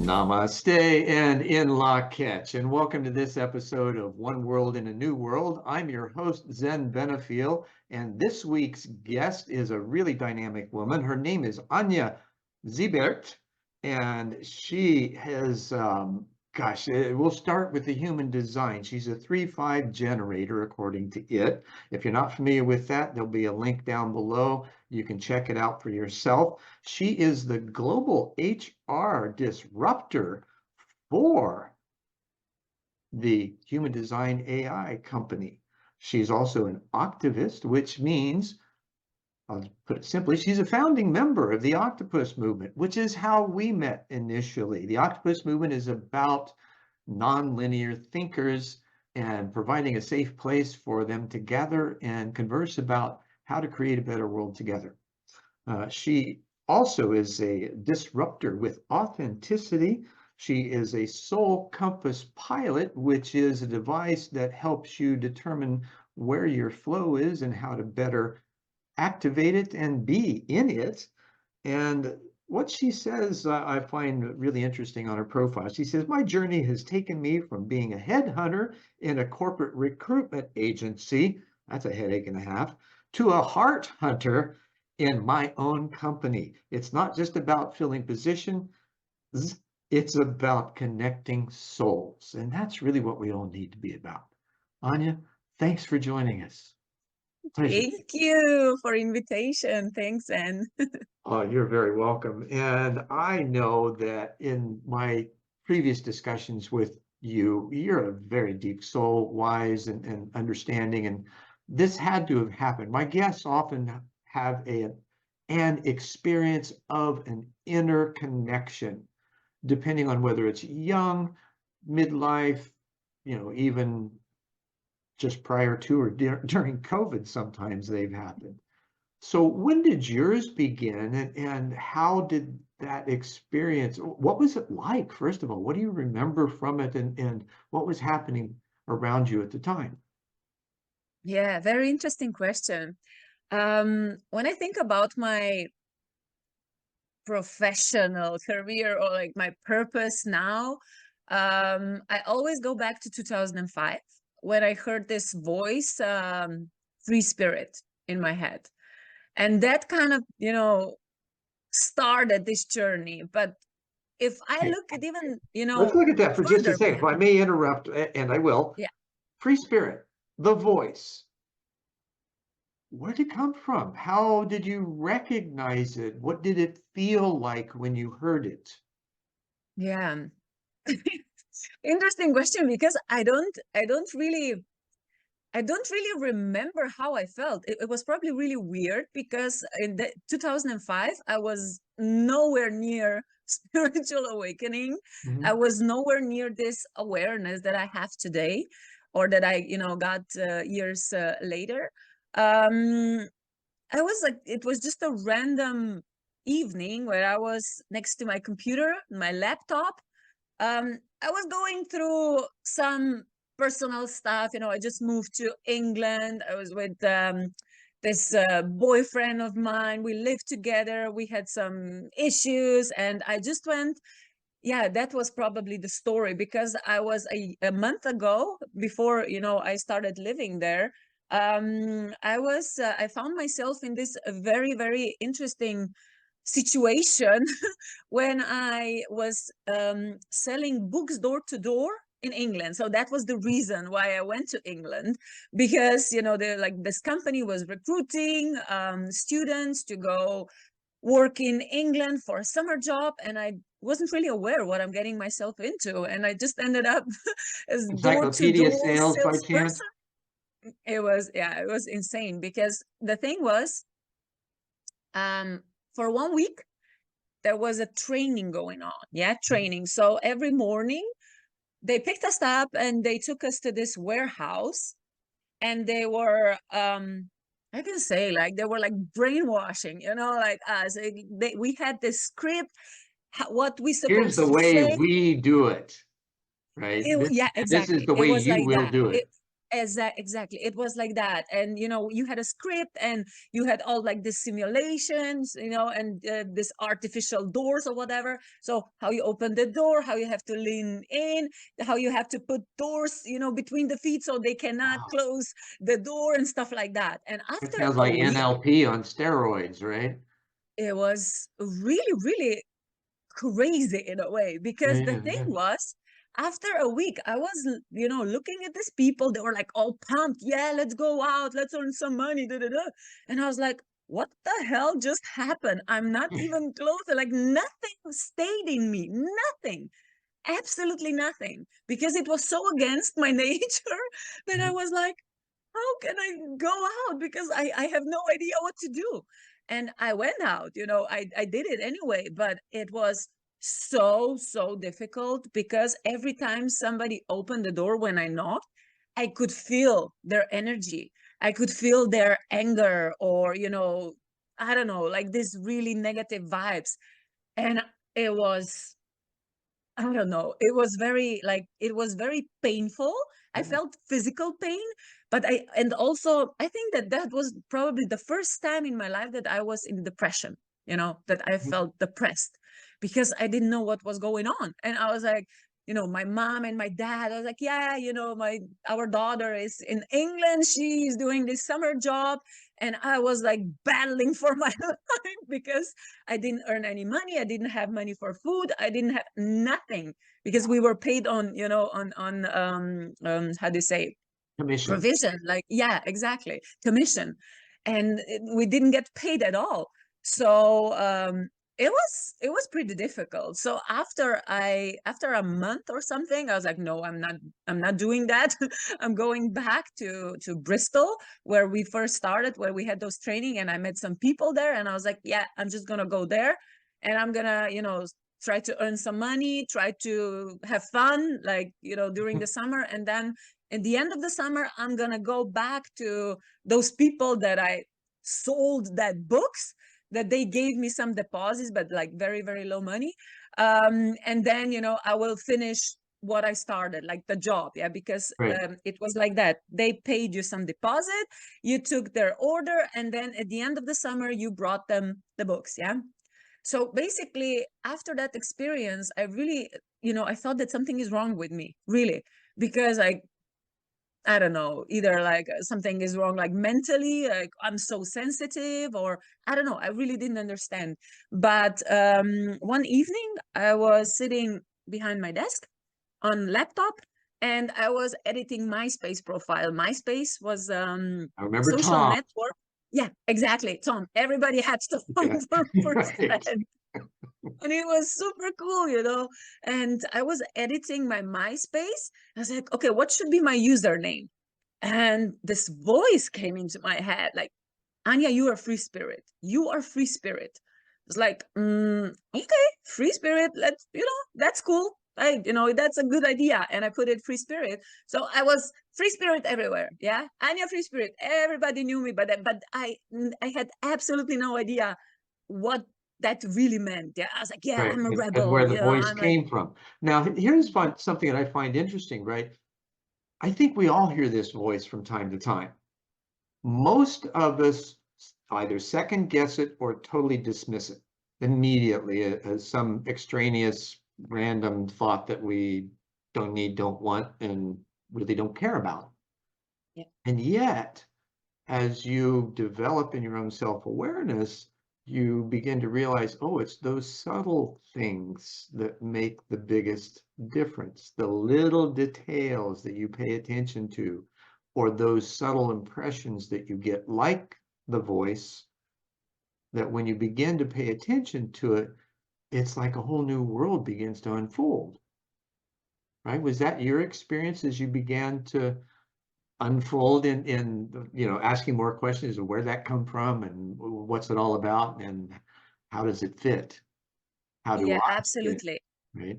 Namaste and in la catch, and welcome to this episode of One World in a New World. I'm your host, Zen Benefiel, and this week's guest is a really dynamic woman. Her name is Anja Zibert, and she has, we'll start with the human design. She's a 3-5 generator, according to it. If you're not familiar with that, there'll be a link down below. You can check it out for yourself. She is the global HR disruptor for the human design AI company. She's also an activist, which means, I'll put it simply, she's a founding member of the Octopus Movement, which is how we met initially. The Octopus Movement is about nonlinear thinkers and providing a safe place for them to gather and converse about how to create a better world together. She also is a disruptor with authenticity. She is a soul compass pilot, which is a device that helps you determine where your flow is and how to better activate it and be in it. And what she says, I find really interesting on her profile. She says, my journey has taken me from being a headhunter in a corporate recruitment agency, that's a headache and a half, to a heart hunter in my own company. It's not just about filling positions, it's about connecting souls. And that's really what we all need to be about. Anja, thanks for joining us. Pleasure. Thank you for invitation. Thanks, Anne. Oh, you're very welcome. And I know that in my previous discussions with you, you're a very deep soul, wise and understanding, and this had to have happened. My guests often have an experience of an inner connection, depending on whether it's young, midlife, even just prior to or during COVID, sometimes they've happened. So when did yours begin, and how did that experience, what was it like? First of all, what do you remember from it, and what was happening around you at the time? Yeah, very interesting question. When I think about my professional career or like my purpose now, I always go back to 2005 when I heard this voice, free spirit, in my head. And that kind of, started this journey. But if I look at even, let's look at that for just a second. If I may interrupt, and I will. Yeah. Free spirit, the voice. Where did it come from? How did you recognize it? What did it feel like when you heard it? Yeah. Interesting question, because I don't really remember how I felt. It was probably really weird, because in 2005, I was nowhere near spiritual awakening. Mm-hmm. I was nowhere near this awareness that I have today, or that I, got years later. I was like, it was just a random evening where I was next to my computer, my laptop. I was going through some personal stuff. I just moved to England. I was with this boyfriend of mine. We lived together. We had some issues, and I just went, yeah, that was probably the story, because I was a month ago, before, I started living there. I found myself in this very, very interesting situation when I was selling books door to door in England. So that was the reason why I went to England, because this company was recruiting students to go work in England for a summer job, and I wasn't really aware what I'm getting myself into, and I just ended up as door-to-door sales by chance? salesperson. It was insane, because the thing was, for 1 week there was a training going on. Training. So every morning they picked us up and they took us to this warehouse, and they were I can say, like, they were like brainwashing, like us. We had this script, what we supposed to say. Here's the way we do it, right? Yeah, exactly. This is the way you will do it. Exactly. It was like that. And, you had a script and you had all like the simulations, and this artificial doors or whatever. So how you open the door, how you have to lean in, how you have to put doors, between the feet so they cannot Wow. close the door and stuff like that. And It after sounds a like week, NLP on steroids, right? it was really, really crazy in a way, because the Yeah, thing yeah. was, after a week I was looking at these people. They were like all pumped, yeah, let's go out, let's earn some money, da, da, da. And I was like, what the hell just happened? I'm not even close. Like, nothing stayed in me, nothing, absolutely nothing, because it was so against my nature that I was like, how can I go out? Because I have no idea what to do. And I went out, I did it anyway, but it was so, so difficult, because every time somebody opened the door when I knocked, I could feel their energy. I could feel their anger, or, I don't know, like this really negative vibes. And it was, I don't know. It was very painful. I Yeah. felt physical pain, and also I think that that was probably the first time in my life that I was in depression, that I felt depressed, because I didn't know what was going on. And I was like, my mom and my dad, I was like, yeah, our daughter is in England. She's doing this summer job. And I was like battling for my life, because I didn't earn any money. I didn't have money for food. I didn't have nothing, because we were paid on, how do you say, Commission. provision, like, yeah, exactly, commission. And we didn't get paid at all. So it was pretty difficult. So after a month or something, I was like, no, I'm not doing that. I'm going back to Bristol, where we first started, where we had those training, and I met some people there, and I was like, yeah, I'm just gonna go there, and I'm gonna, try to earn some money, try to have fun, like, during the summer. And then at the end of the summer, I'm gonna go back to those people that I sold that books, that they gave me some deposits, but like very, very low money. And then, I will finish what I started, like the job. Yeah, because Right. it was like that. They paid you some deposit, you took their order, and then at the end of the summer, you brought them the books. Yeah. So basically, after that experience, I really, I thought that something is wrong with me, really, because I don't know, either like something is wrong, like mentally, like I'm so sensitive, or I don't know. I really didn't understand. But one evening, I was sitting behind my desk on laptop, and I was editing MySpace profile. MySpace was I remember social Tom. network. Yeah, exactly. Tom. Everybody had to Yeah. first Right. then. And it was super cool. And I was editing my MySpace. I was like, okay, what should be my username? And this voice came into my head, like, Anja, you are free spirit. You are free spirit. It's like, okay, free spirit. That's cool. That's a good idea. And I put it free spirit. So I was free spirit everywhere. Yeah. Anja, free spirit. Everybody knew me, but I had absolutely no idea what that really meant. Yeah. I was like, yeah, Right. I'm a And where rebel. the voice I'm like, came from. Now, here's something that I find interesting, right? I think we all hear this voice from time to time. Most of us either second guess it or totally dismiss it immediately as some extraneous random thought that we don't need, don't want, and really don't care about. yeah, And yet, as you develop in your own self-awareness, you begin to realize, oh, it's those subtle things that make the biggest difference, the little details that you pay attention to, or those subtle impressions that you get, like the voice, that when you begin to pay attention to it, it's like a whole new world begins to unfold, right? Was that your experience as you began to unfold in asking more questions of where that come from and what's it all about and how does it fit? How do yeah, I fit? absolutely. Right?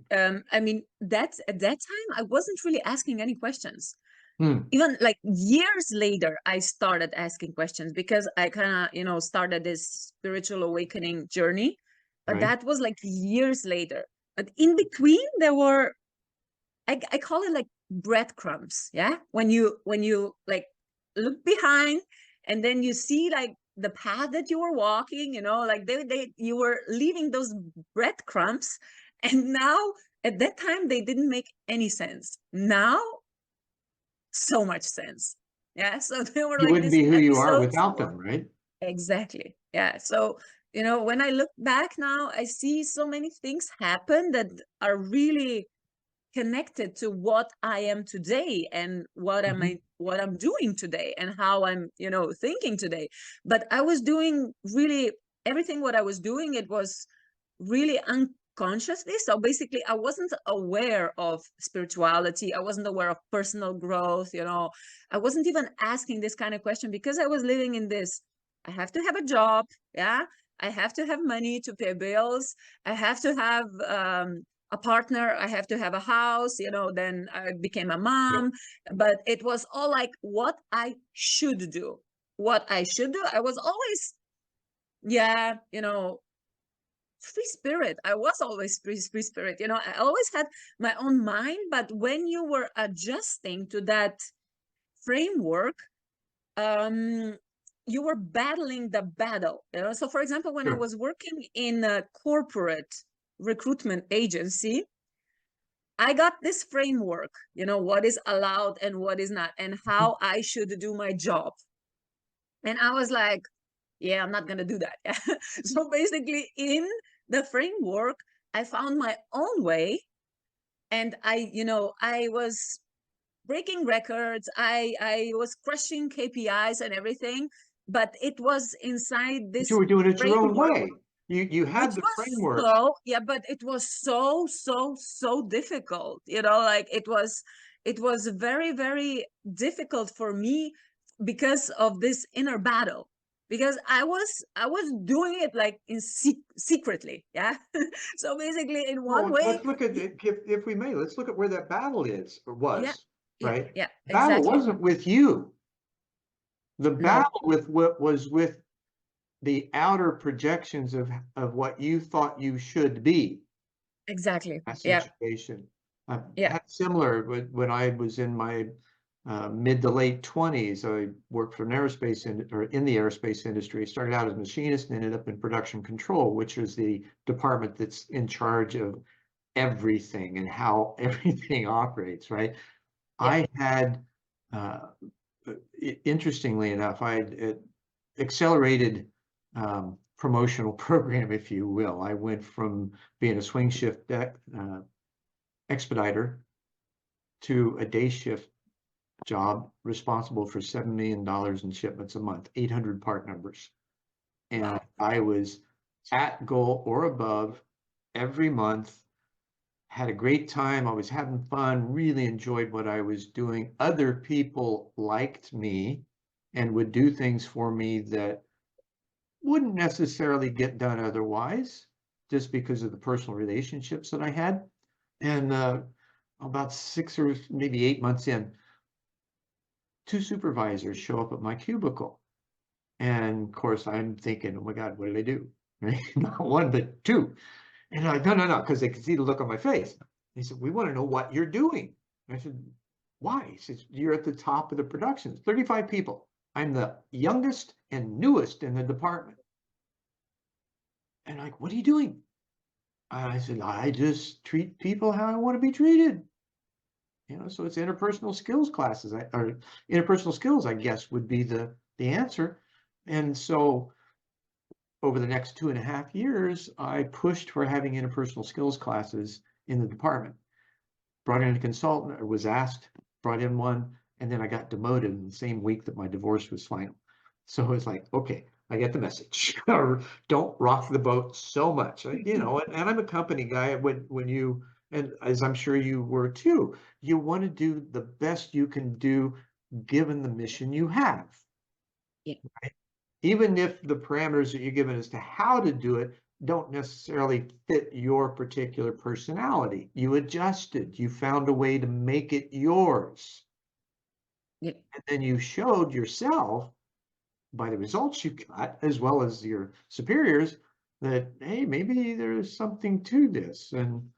I mean, that's at that time, I wasn't really asking any questions. Hmm. Even like years later, I started asking questions, because I kind of, started this spiritual awakening journey. But Right? that was like years later. But in between, there were, I call it like breadcrumbs. Yeah, when you like look behind, and then you see like the path that you were walking, you know, like you were leaving those breadcrumbs, and now at that time they didn't make any sense. Now, so much sense. Yeah, so there were You like wouldn't these be who you are episodes. without them, right? Exactly. Yeah. So, you know, when I look back now, I see so many things happen that are really connected to what I am today, and what I'm doing today, and how I'm, you know, thinking today. But I was doing really everything what I was doing, it was really unconsciously. So basically I wasn't aware of spirituality, I wasn't aware of personal growth, you know. I wasn't even asking this kind of question, because I was living in this, I have to have a job, yeah, I have to have money to pay bills, I have to have a partner, I have to have a house, you know. Then I became a Yeah. mom, but it was all like what I should do, what I should do. I was always, yeah, you know, free spirit. I was always free spirit, you know. I always had my own mind, but when you were adjusting to that framework, um you were battling the battle, you know. So for example, when I Sure. was working in a corporate recruitment agency, I got this framework, you know, what is allowed and what is not, and how I should do my job. And I was like, yeah, I'm not going to do that. So basically, in the framework, I found my own way. And you know, I was breaking records. I was crushing KPIs and everything, but it was inside But you this were doing it your own framework, way. You which had the was framework. so, yeah, but it was so difficult, you know. Like it was very, very difficult for me, because of this inner battle, because I was doing it like in secretly, yeah. So basically in one Well, way, let's look at it, if we may, let's look at where that battle is or yeah, was, yeah, right? yeah, The battle exactly. wasn't with you. The No, battle with what was with the outer projections of what you thought you should be. exactly. That Yeah, situation. I've yeah, had similar when I was in my mid to late 20s. I worked for an aerospace or in the aerospace industry. Started out as a machinist and ended up in production control, which is the department that's in charge of everything and how everything operates, right? yeah, I had, uh, interestingly enough, I had accelerated promotional program, if you will. I went from being a swing shift expediter to a day shift job responsible for $7 million in shipments a month, 800 part numbers. And wow, I was at goal or above every month, had a great time. I was having fun, really enjoyed what I was doing. Other people liked me and would do things for me that wouldn't necessarily get done otherwise, just because of the personal relationships that I had. And about 6 or maybe 8 months in, two supervisors show up at my cubicle. And of course, I'm thinking, oh my God, what did I do? Right? Not one, but two. And I'm like, no, no, no, because they could see the look on my face. He said, we want to know what you're doing. And I said, why? He says, you're at the top of the production. 35 people. I'm the youngest and newest in the department. And like, what are you doing? I said, I just treat people how I want to be treated. You know, so it's interpersonal skills classes, or interpersonal skills, I guess, would be the answer. And so over the next 2.5 years, I pushed for having interpersonal skills classes in the department. Brought in a consultant, or was asked, brought in one, and then I got demoted in the same week that my divorce was final. So it's like, okay, I get the message. Don't rock the boat so much, you know. And I'm a company guy. When you, and as I'm sure you were too, you want to do the best you can do given the mission you have. yeah, Right? Even if the parameters that you're given as to how to do it don't necessarily fit your particular personality. You adjusted, you found a way to make it yours. yeah, And then you showed yourself by the results you got, as well as your superiors, that, hey, maybe there's something to this. And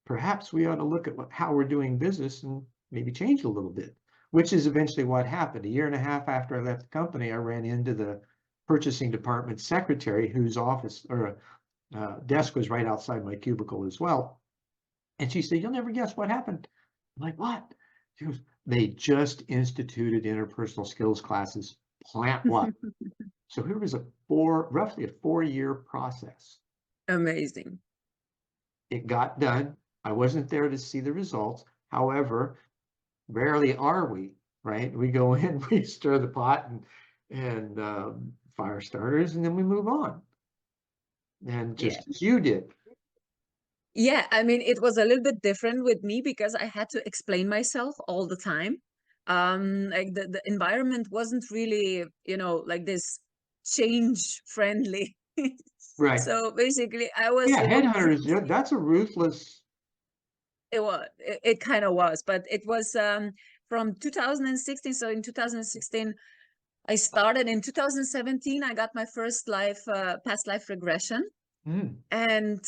perhaps we ought to look at how we're doing business and maybe change a little bit, which is eventually what happened. A year and a half after I left the company, I ran into the purchasing department secretary, whose office or desk was right outside my cubicle as well. And she said, "You'll never guess what happened." I'm like, "What?" She goes, "They just instituted interpersonal skills classes, plant-wide." So it was roughly a 4-year process. Amazing. It got done. I wasn't there to see the results. However, rarely are we, right? We go in, we stir the pot and fire starters, and then we move on. And Yeah. just as you did. Yeah, I mean, it was a little bit different with me because I had to explain myself all the time. Like the environment wasn't really, like this change friendly. Right. So basically, I was, Yeah, headhunters, yeah, proving that's a ruthless. it kind of was, but it was from 2016. So in 2016, I started. In 2017, I got my first past life regression. Mm. And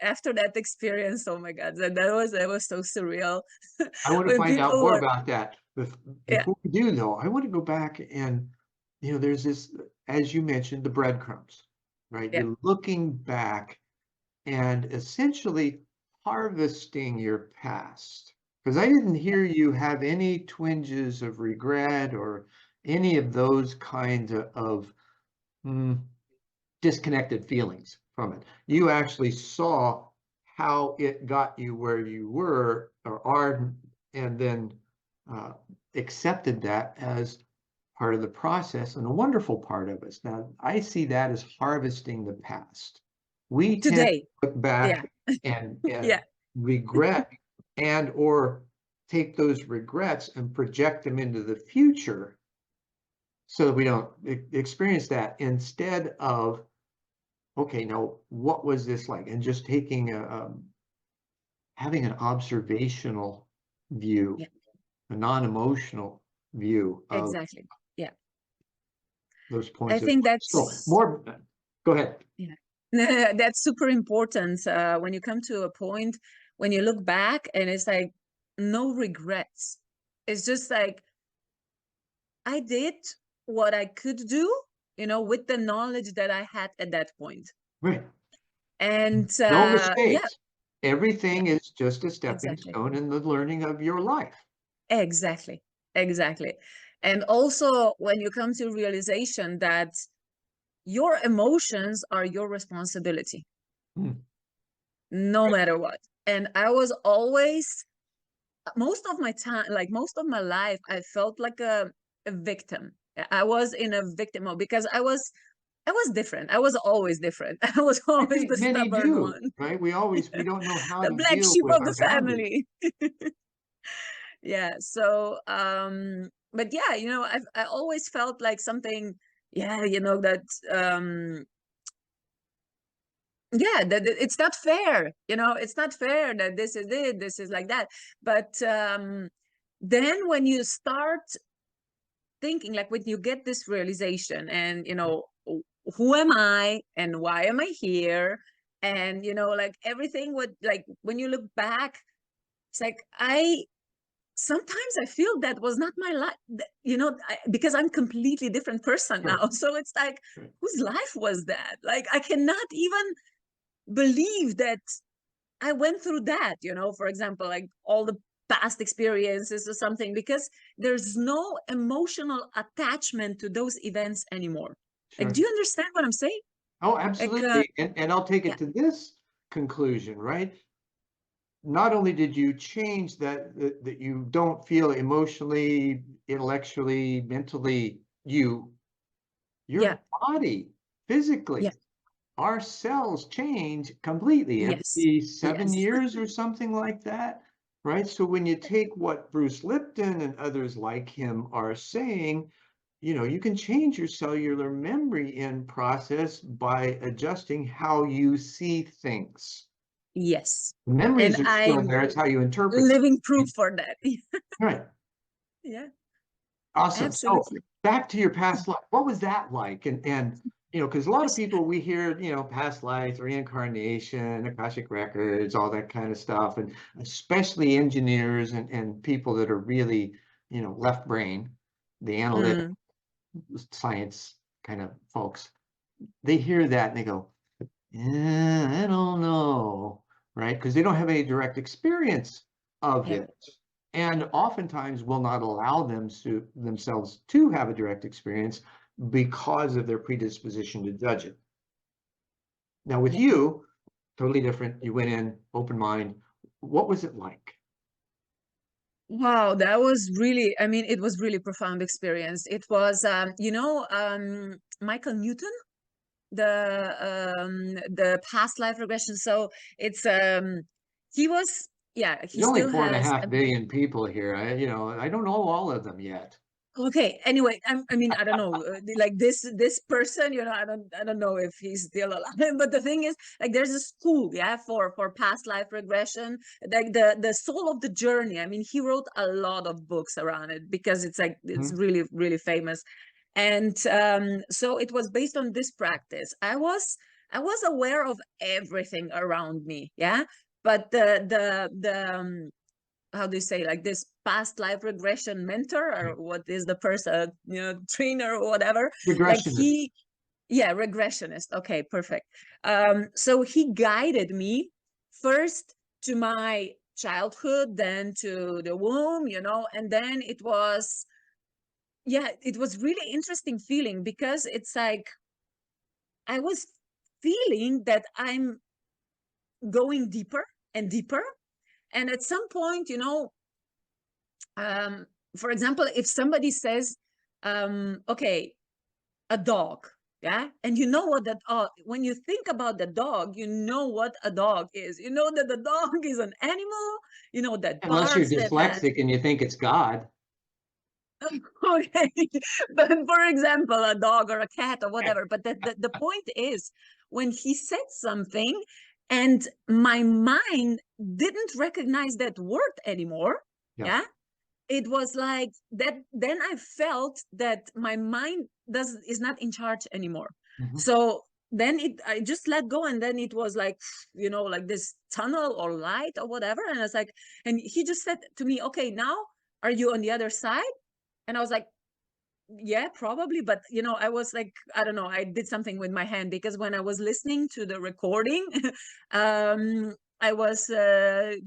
after that experience, oh my God, that was so surreal. I want to When find out people more were, about that. yeah, Before we do, though, I want to go back and, there's this, as you mentioned, the breadcrumbs, right? yeah, You're looking back and essentially harvesting your past. Because I didn't hear you have any twinges of regret or any of those kinds of mm, disconnected feelings from it. You actually saw how it got you where you were or are, and then uh, accepted that as part of the process and a wonderful part of us. Now, I see that as harvesting the past. We tend today, to look yeah, back and yeah, regret and or take those regrets and project them into the future so that we don't experience that instead of, okay, now what was this like? And just taking having an observational view, yeah, a non-emotional view of exactly, yeah. those I points of think so that's more. Go ahead. yeah, that's super important when you come to a point when you look back and it's like no regrets. It's just like I did what I could do, with the knowledge that I had at that point. Right. And No yeah, mistakes. yeah, Everything is just a stepping exactly. stone in the learning of your life. Exactly. Exactly. And also when you come to realization that your emotions are your responsibility, Mm. no matter what. And I was always, most of my time, like most of my life, I felt like a victim. I was in a victim mode because I was different. I was always different. I was I always think the many stubborn do, one, right? We don't know how the to black deal sheep with of the our boundaries. family. Yeah, so but yeah, I always felt like something, yeah, that yeah, that it's not fair, it's not fair that this is it, this is like that. But then when you start thinking, like when you get this realization and who am I and why am I here, and like everything would, like when you look back, it's like sometimes I feel that was not my life, because I'm completely different person Sure. now. So it's like, Right. whose life was that? Like, I cannot even believe that I went through that, for example, like all the past experiences or something, because there's no emotional attachment to those events anymore. Like, do Sure. you understand what I'm saying? Oh, Like, absolutely. And I'll take yeah, it to this conclusion, right? Not only did you change that you don't feel emotionally, intellectually, mentally your yeah, body physically, yeah, our cells change completely yes, every 7 yes, years or something like that, right? So when you take what Bruce Lipton and others like him are saying, you can change your cellular memory in process by adjusting how you see things. yes. The And memories are still I'm there. It's how you interpret living proof things. for that. Right. Yeah, Awesome. So absolutely. back to your past life. What was that like? And because a lot of people we hear, past lives, reincarnation, Akashic records, all that kind of stuff, and especially engineers and people that are really, left brain, the analytic Mm, science kind of folks, they hear that and they go, yeah, I don't know, right? Because they don't have any direct experience of yeah, it. And oftentimes will not allow themselves to have a direct experience because of their predisposition to judge it. Now, with yeah. you, totally different. You went in open mind. What was it like? Wow, that was really, I mean, it was really profound experience. It was, Michael Newton, the past life regression. So it's he was, yeah, he There's only still four and a has. half billion people here. I don't know all of them yet. Okay, anyway, I mean, I don't know, like this person, I don't know if he's still alive. But the thing is, like, there's a school, yeah, for past life regression, like the soul of the journey. I mean, he wrote a lot of books around it because it's like it's Mhm. really really famous, and so it was based on this practice. I was aware of everything around me, yeah, but the how do you say, like, this past life regression mentor, or what is the person, trainer or whatever, like Regressionist. yeah, regressionist, okay, perfect. So he guided me first to my childhood, then to the womb, and then it was, yeah, it was really interesting feeling, because it's like I was feeling that I'm going deeper and deeper, and at some point, um, for example, if somebody says, okay, a dog, yeah, and you know what that, when you think about the dog, you know what a dog is. You know that the dog is an animal, that Unless you're barks, that has. dyslexic and you think it's God. Okay, but for example, a dog or a cat or whatever. But the point is, when he said something, and my mind didn't recognize that word anymore, Yeah. yeah, it was like that. Then I felt that my mind is not in charge anymore. Mhm. So then I just let go, and then it was like, like this tunnel or light or whatever. And it's like, and he just said to me, okay, now are you on the other side? And I was like, yeah, probably. But I was like, I don't know, I did something with my hand, because when I was listening to the recording, I was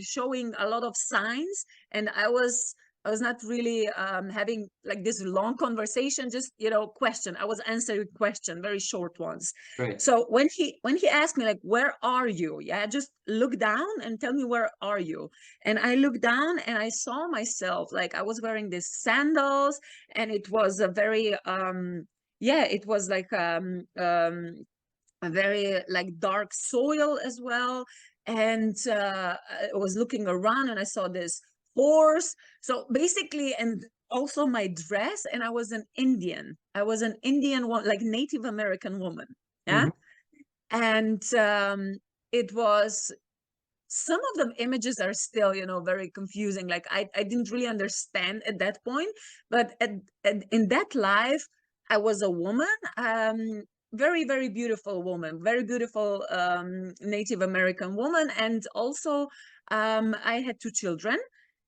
showing a lot of signs, and I was not really having like this long conversation, just question. I was answering question, very short ones. Right. So when he asked me, like, where are you, yeah, just look down and tell me, where are you? And I looked down, and I saw myself, like, I was wearing these sandals, and it was a very yeah, it was like a very like dark soil as well. And I was looking around, and I saw this horse. So basically, and also my dress, and I was an Indian one, like Native American woman, yeah. Mhm. And it was, some of the images are still very confusing, like I didn't really understand at that point. But in that life, I was a woman, very very beautiful woman, very beautiful Native American woman. And also, I had two children.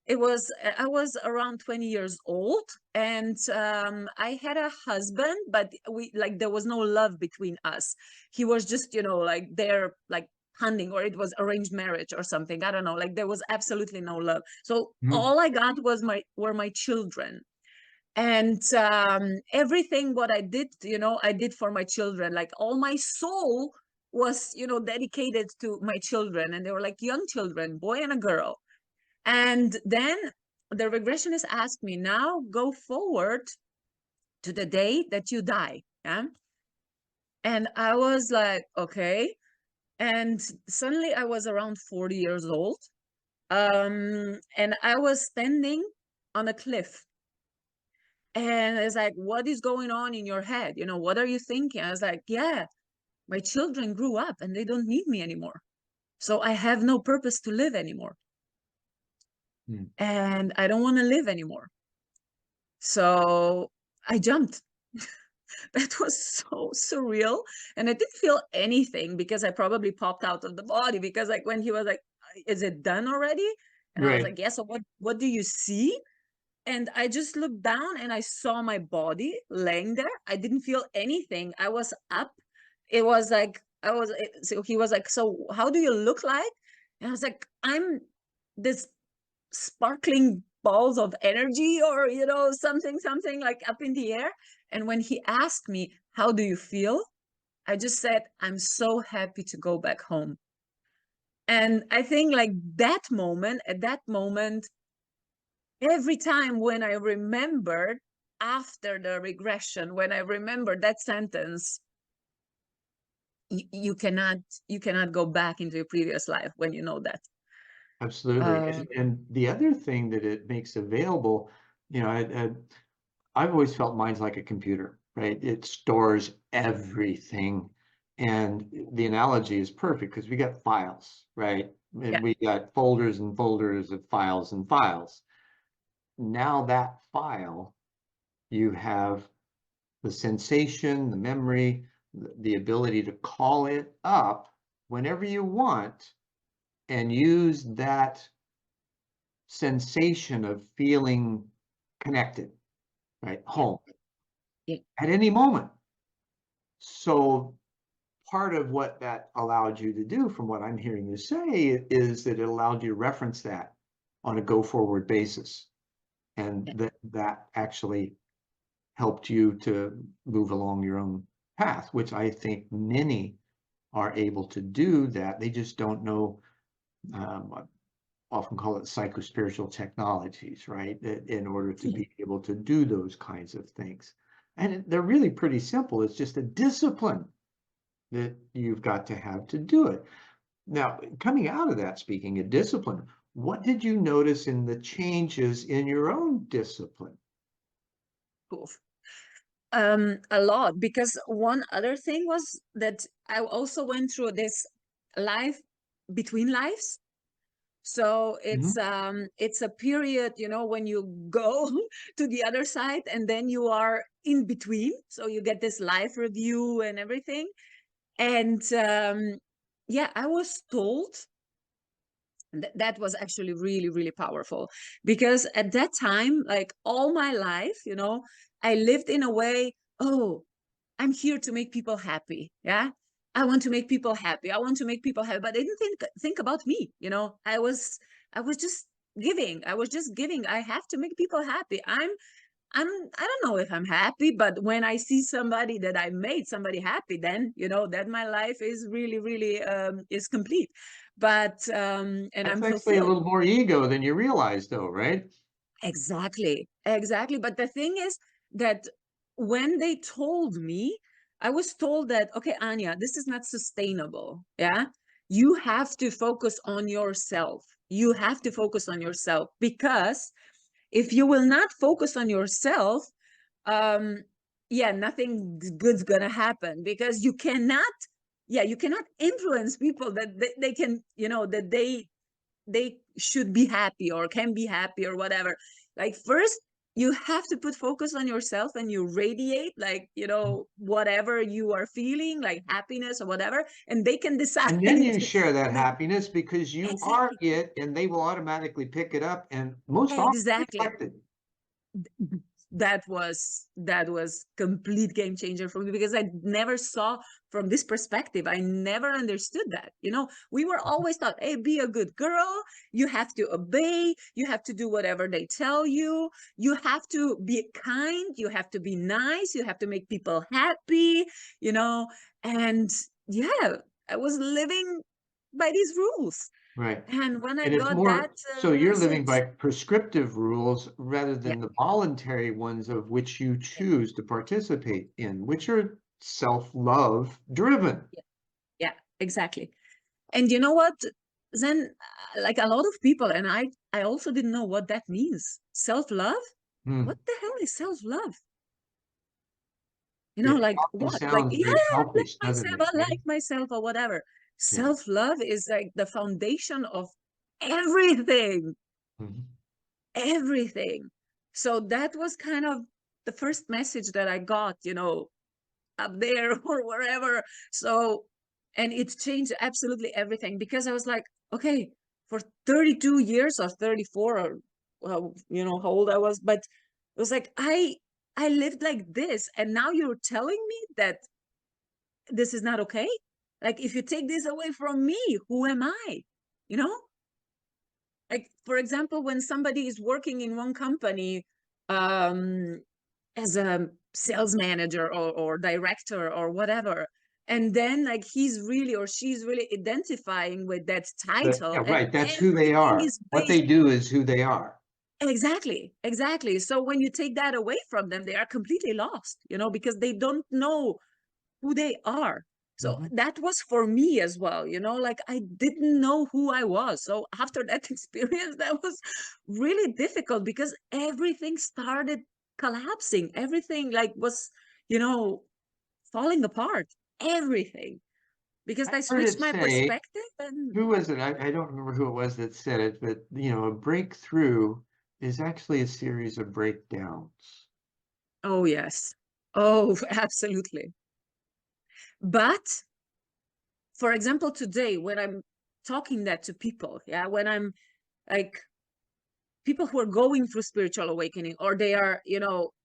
I was around 20 years old, and I had a husband, but there was no love between us. He was just like there, like hunting, or it was arranged marriage or something, I don't know, like there was absolutely no love. So Mhm. all I got were my children. And everything what I did, I did for my children. Like all my soul was dedicated to my children, and they were like young children, boy and a girl. And then the regressionist asked me, now go forward to the day that you die, yeah. And I was like, okay. And suddenly I was around 40 years old, and I was standing on a cliff. And it's like, what is going on in your head? What are you thinking? I was like, yeah, my children grew up and they don't need me anymore, so I have no purpose to live anymore, Mm. and I don't want to live anymore. So I jumped. That was so surreal. And I didn't feel anything because I probably popped out of the body, because like when he was like, is it done already? And I was Right. like, yes. So what do you see? And I just looked down and I saw my body laying there. I didn't feel anything. I was up. It was like, so he was like, so how do you look like? And I was like, I'm this sparkling balls of energy, or, something like up in the air. And when he asked me, how do you feel? I just said, I'm so happy to go back home. And I think like at that moment, every time when I remembered after the regression, when I remembered that sentence, you cannot go back into your previous life when you know that. Absolutely. Um, And the other thing that it makes available, I've always felt mine's like a computer, right? It stores everything. And the analogy is perfect because we got files, right? yeah, And we got folders and folders of files and files. Now that file, you have the sensation, the memory, the ability to call it up whenever you want and use that sensation of feeling connected, right? yeah, Home yeah, at any moment. So part of what that allowed you to do, from what I'm hearing you say, is that it allowed you to reference that on a go forward basis. And yeah, that actually helped you to move along your own path, which I think many are able to do that. They just don't know, I often call it psychospiritual technologies, right? In order to yeah. be able to do those kinds of things. And they're really pretty simple. It's just a discipline that you've got to have to do it. Now, coming out of that, speaking of discipline, what did you notice in the changes in your own discipline? Cool. A lot, because one other thing was that I also went through this life between lives. So Mhm. it's a period, when you go to the other side and then you are in between. So you get this life review and everything. And yeah, I was told that was actually really, really powerful, because at that time, like all my life, I lived in a way, oh, I'm here to make people happy. Yeah. I want to make people happy. I want to make people happy. But I didn't think about me. I was just giving. I was just giving. I have to make people happy. I don't know if I'm happy, but when I see somebody that I made somebody happy, then that my life is really, really is complete. But and That's I'm actually a fulfilled. little more ego than you realize, though, right? Exactly, exactly. But the thing is that when they told me, I was told that, okay, Anja, this is not sustainable. Yeah. You have to focus on yourself. You have to focus on yourself, because if you will not focus on yourself, um, yeah, nothing good's gonna happen, because you cannot influence people that they can, that they should be happy or can be happy or whatever. Like, first you have to put focus on yourself, and you radiate, like, whatever you are feeling, like happiness or whatever, and they can decide. And then you share that They, happiness because you are exactly, it, and they will automatically pick it up and most often exactly. reflect it. That was complete game changer for me, because I never saw from this perspective. I never understood that. We were always taught, hey, be a good girl, you have to obey, you have to do whatever they tell you, you have to be kind, you have to be nice, you have to make people happy, you know and yeah, I was living by these rules. Right. And when I And it's got that more so you're living by message, prescriptive rules rather yeah, than the voluntary ones of which you yeah, choose to participate in, which are self-love driven. yeah, yeah, exactly. And you know what? Then, like a lot of people, and I also didn't know what that means. Self-love? Hmm. What the hell is self-love? It Like often what? Like, sounds yeah, very I like selfish, doesn't myself, it? I Right? like myself, or whatever. Yeah. Self-love is like the foundation of everything, Mhm. everything. So that was kind of the first message that I got, up there or wherever. So, and it changed absolutely everything, because I was like, okay, for 32 years or 34, or well, how old I was, but it was like, I lived like this, and now you're telling me that this is not okay. Like, if you take this away from me, who am I? You know, like, for example, when somebody is working in one company, um, as a sales manager or director or whatever, and then like he's really or she's really identifying with that title, Yeah, and right. That's who they everything are. is What based. they do is who they are. Exactly. So when you take that away from them, they are completely lost, because they don't know who they are. So Mhm. that was for me as well, like I didn't know who I was. So after that experience, that was really difficult, because everything started collapsing. Everything like was, you know, falling apart. Everything. Because I I heard switched it my say, perspective and who was it? I don't remember who it was that said it, but a breakthrough is actually a series of breakdowns. oh yes. Oh, absolutely. But for example, today when I'm talking that to people, yeah, when I'm like people who are going through spiritual awakening, or they are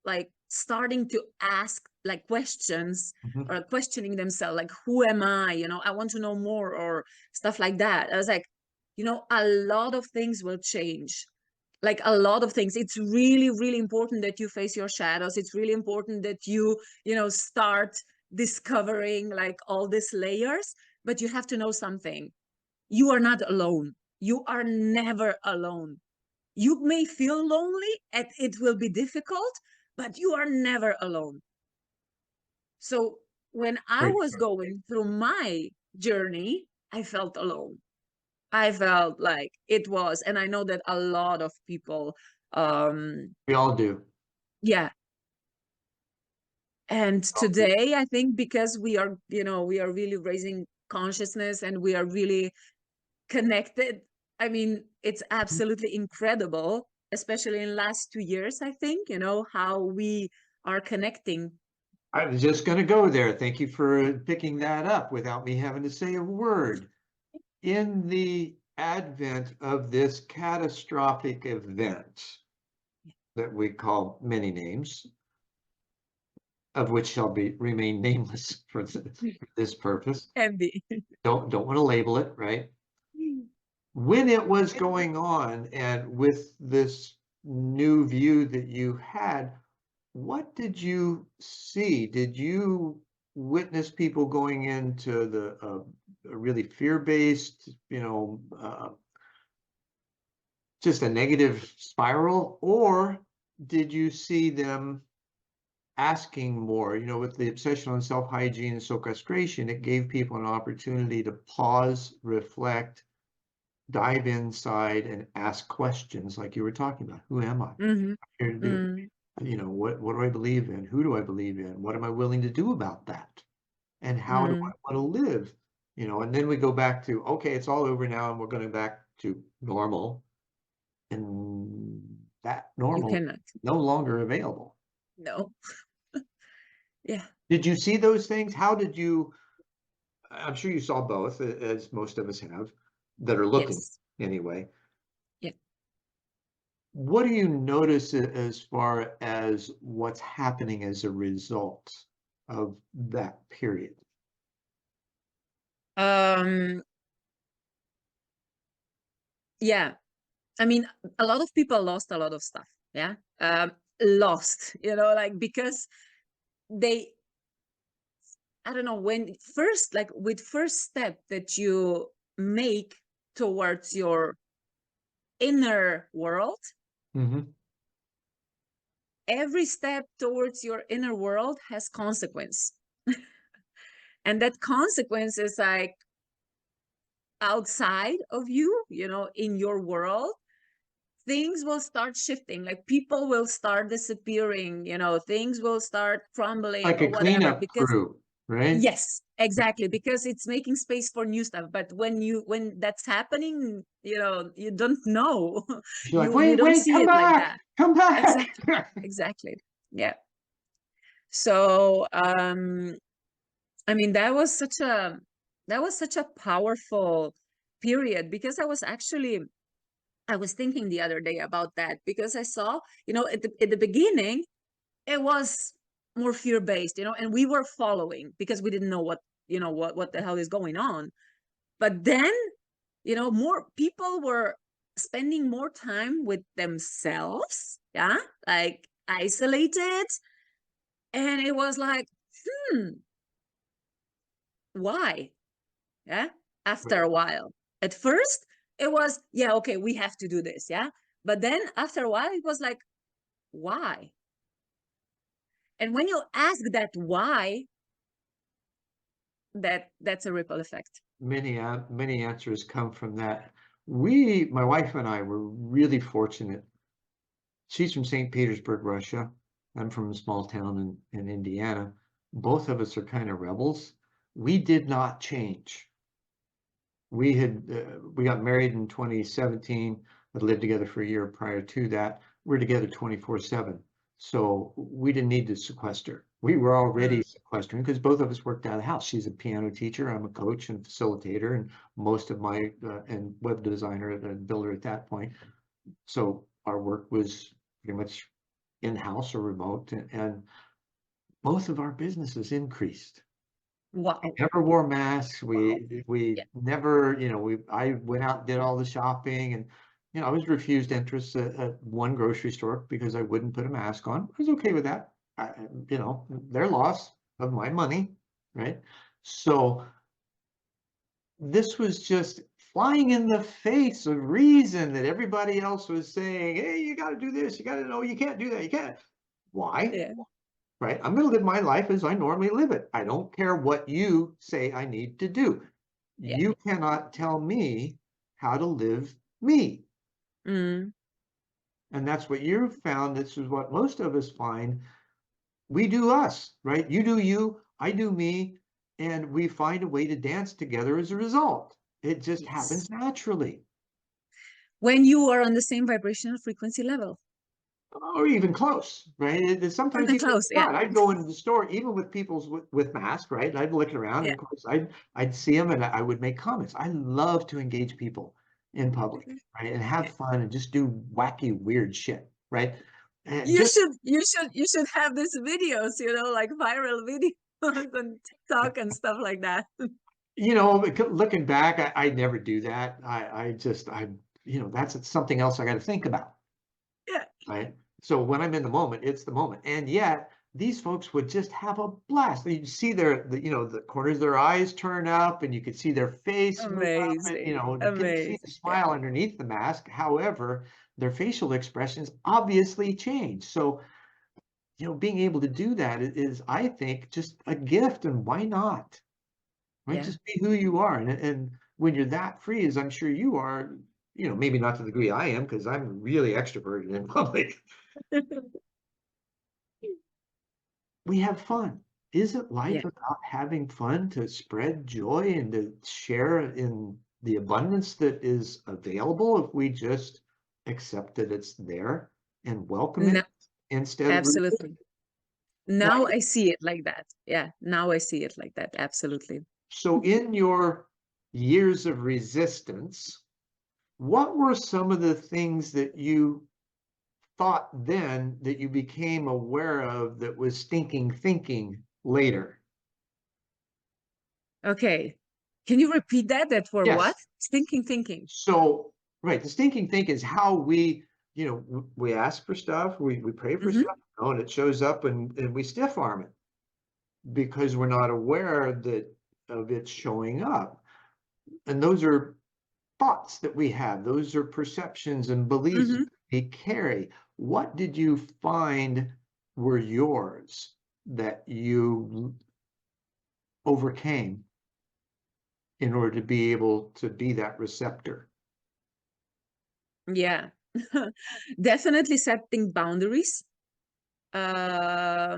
like starting to ask like questions, Mhm. or questioning themselves, like, who am I, I want to know more, or stuff like that. I was like, a lot of things will change, like a lot of things. It's really, really important that you face your shadows. It's really important that you start discovering like all these layers. But you have to know something: you are not alone. You are never alone. You may feel lonely and it will be difficult, but you are never alone. So when I Great. was going through my journey, I felt alone. I felt like it was, and I know that a lot of people, We all do. yeah. And All do. today, I think because we are really raising consciousness, and we are really connected. I mean, it's absolutely incredible, especially in last 2 years, I think, how we are connecting. I was just going to go there. Thank you for picking that up without me having to say a word. In the advent of this catastrophic event that we call many names, of which shall remain nameless for this purpose. Heavy. Don't want to label it, right? When it was going on, and with this new view that you had, what did you see? Did you witness people going into the really fear-based, just a negative spiral, or did you see them asking more? With the obsession on self-hygiene and self-castration, it gave people an opportunity to pause, reflect, dive inside, and ask questions like you were talking about. Who am I? Mm-hmm. Here to do? Mm, What do I believe in? Who do I believe in? What am I willing to do about that? And how do I mm. want to live? And then we go back to, okay, it's all over now, and we're going back to normal. And that You normal cannot. no longer available. No. Yeah. Did you see those things? How did you? I'm sure you saw both, as most of us have, that are looking Yes. anyway. Yeah. What do you notice as far as what's happening as a result of that period? Um, yeah. I mean, a lot of people lost a lot of stuff. Yeah. Lost, like, because they, I don't know, when first, like with first step that you make towards your inner world, Mm-hmm. every step towards your inner world has consequence. And that consequence is like outside of you, in your world, things will start shifting. Like people will start disappearing, things will start crumbling Like a or whatever. cleanup Because crew, right? yes, exactly, because it's making space for new stuff. But when that's happening, you don't know. You're like, you wait, don't wait, see come it like back, that. come back. Exactly. Exactly. Yeah. So I mean, that was such a powerful period, because I was thinking the other day about that, because I saw, at the beginning, it was more fear-based, and we were following because we didn't know what the hell is going on. But then, more people were spending more time with themselves, yeah, like isolated. And it was like, why? Yeah. After a while. At first, it was, yeah, okay, we have to do this, yeah. But then after a while, it was like, why? And when you ask that why, that's a ripple effect. Many answers come from that. My wife and I were really fortunate. She's from St. Petersburg, Russia. I'm from a small town in Indiana. Both of us are kind of rebels. We did not change. We got married in 2017, but lived together for a year prior to that. We're together 24/7. So we didn't need to sequester. We were already sequestering because both of us worked out of the house. She's a piano teacher. I'm a coach and facilitator, and most of my and web designer and builder at that point. So our work was pretty much in-house or remote, and both of our businesses increased. Wow. Never wore masks. We Yeah. never, I went out and did all the shopping, and I was refused entrance at one grocery store because I wouldn't put a mask on. I was okay with that. Their loss of my money, right? So this was just flying in the face of reason that everybody else was saying, hey, you got to do this. You got to know you can't do that. You can't. Why? Yeah. Right? I'm going to live my life as I normally live it. I don't care what you say I need to do. Yeah. You cannot tell me how to live me. Mm. And that's what you found. This is what most of us find. We do us, right? You do you, I do me, and we find a way to dance together as a result. It just Yes. happens naturally. When you are on the same vibrational frequency level. Or even close, right? Sometimes Even even close. Yeah. not. I'd go into the store, even with people with masks, right? I'd look around, Yeah. and of course, I'd see them, and I would make comments. I love to engage people in public, right, and have fun and just do wacky, weird shit, right? And You just should have these videos, like viral videos on TikTok and stuff like that. looking back, I never do that. That's something else I got to think about. Yeah. Right? So when I'm in the moment, it's the moment. And yet these folks would just have a blast. You see the corners of their eyes turn up, and you could see their face move up, and Amazing. you couldn't see the Amazing. Yeah. smile underneath the mask. However, their facial expressions obviously change. So, being able to do that is, I think, just a gift. And why not? Right? Yeah. Just be who you are. And when you're that free, as I'm sure you are, maybe not to the degree I am, because I'm really extroverted in public. We have fun. Isn't Yeah. life about having fun, to spread joy and to share in the abundance that is available if we just accept that it's there and welcome No, it instead of resist absolutely. it? Now, Now I see it like that. Yeah. Now I see it like that. Absolutely. so in your years of resistance, what were some of the things that you thought then that you became aware of that was stinking thinking later? Okay. Can you repeat that? That for what? Yes. Stinking thinking. So, right, the stinking think is how we ask for stuff, we pray for Mm-hmm. stuff, and it shows up, and we stiff arm it because we're not aware of it showing up. And those are thoughts that we have. Those are perceptions and beliefs Mm-hmm. we carry. What did you find were yours that you overcame in order to be able to be that receptor? Yeah. Definitely setting boundaries. I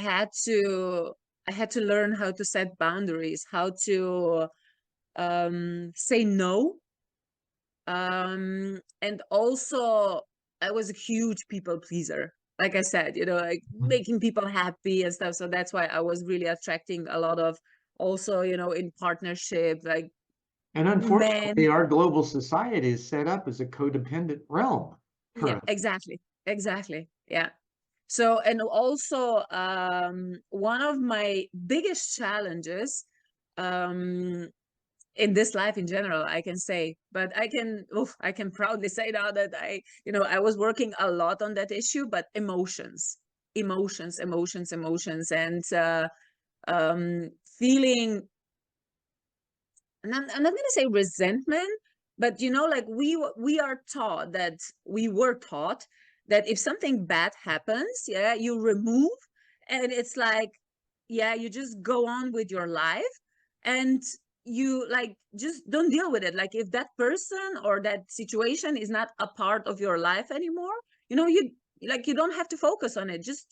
had to learn how to set boundaries, how to say no. And also, I was a huge people pleaser. like I said, like making people happy and stuff. So that's why I was really attracting a lot of also, in partnership, like And men. unfortunately, our global society is set up as a codependent realm Yeah, currently. exactly. Yeah. So, and also, one of my biggest challenges, um, in this life in general, I can say, but I can proudly say now that I was working a lot on that issue, but emotions, and feeling, and I'm not going to say resentment, but like we are taught that we were taught that if something bad happens, yeah, you remove, and it's like, yeah, you just go on with your life, and you like just don't deal with it. Like if that person or that situation is not a part of your life anymore, you don't have to focus on it. Just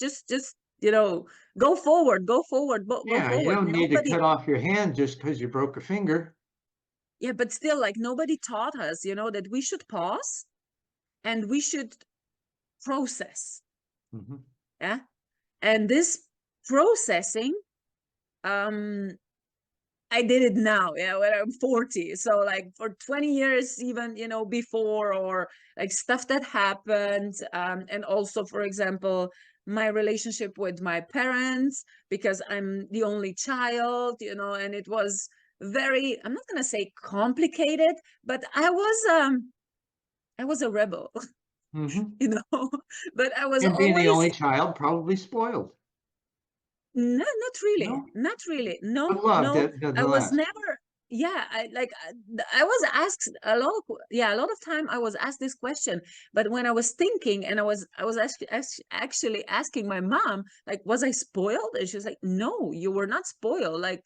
go forward, go Yeah, you forward. don't need to Nobody. cut off your hand just because you broke a finger. Yeah, but still, like nobody taught us, that we should pause and we should process. Mhm. Yeah. And this processing, um, I did it now, yeah, when I'm 40. So like for 20 years, even, before, or like stuff that happened. And also, for example, my relationship with my parents, because I'm the only child, and it was very, I'm not gonna say complicated, but I was a rebel, Mhm. but I was And being the always, only child, probably spoiled. no, not really, No, not really. No, but loved no, it I was nonetheless. never, yeah, I was asked a lot of, yeah, a lot of time I was asked this question, but when I was thinking, and I was actually asking my mom, like, was I spoiled? And she was like, no, you were not spoiled. Like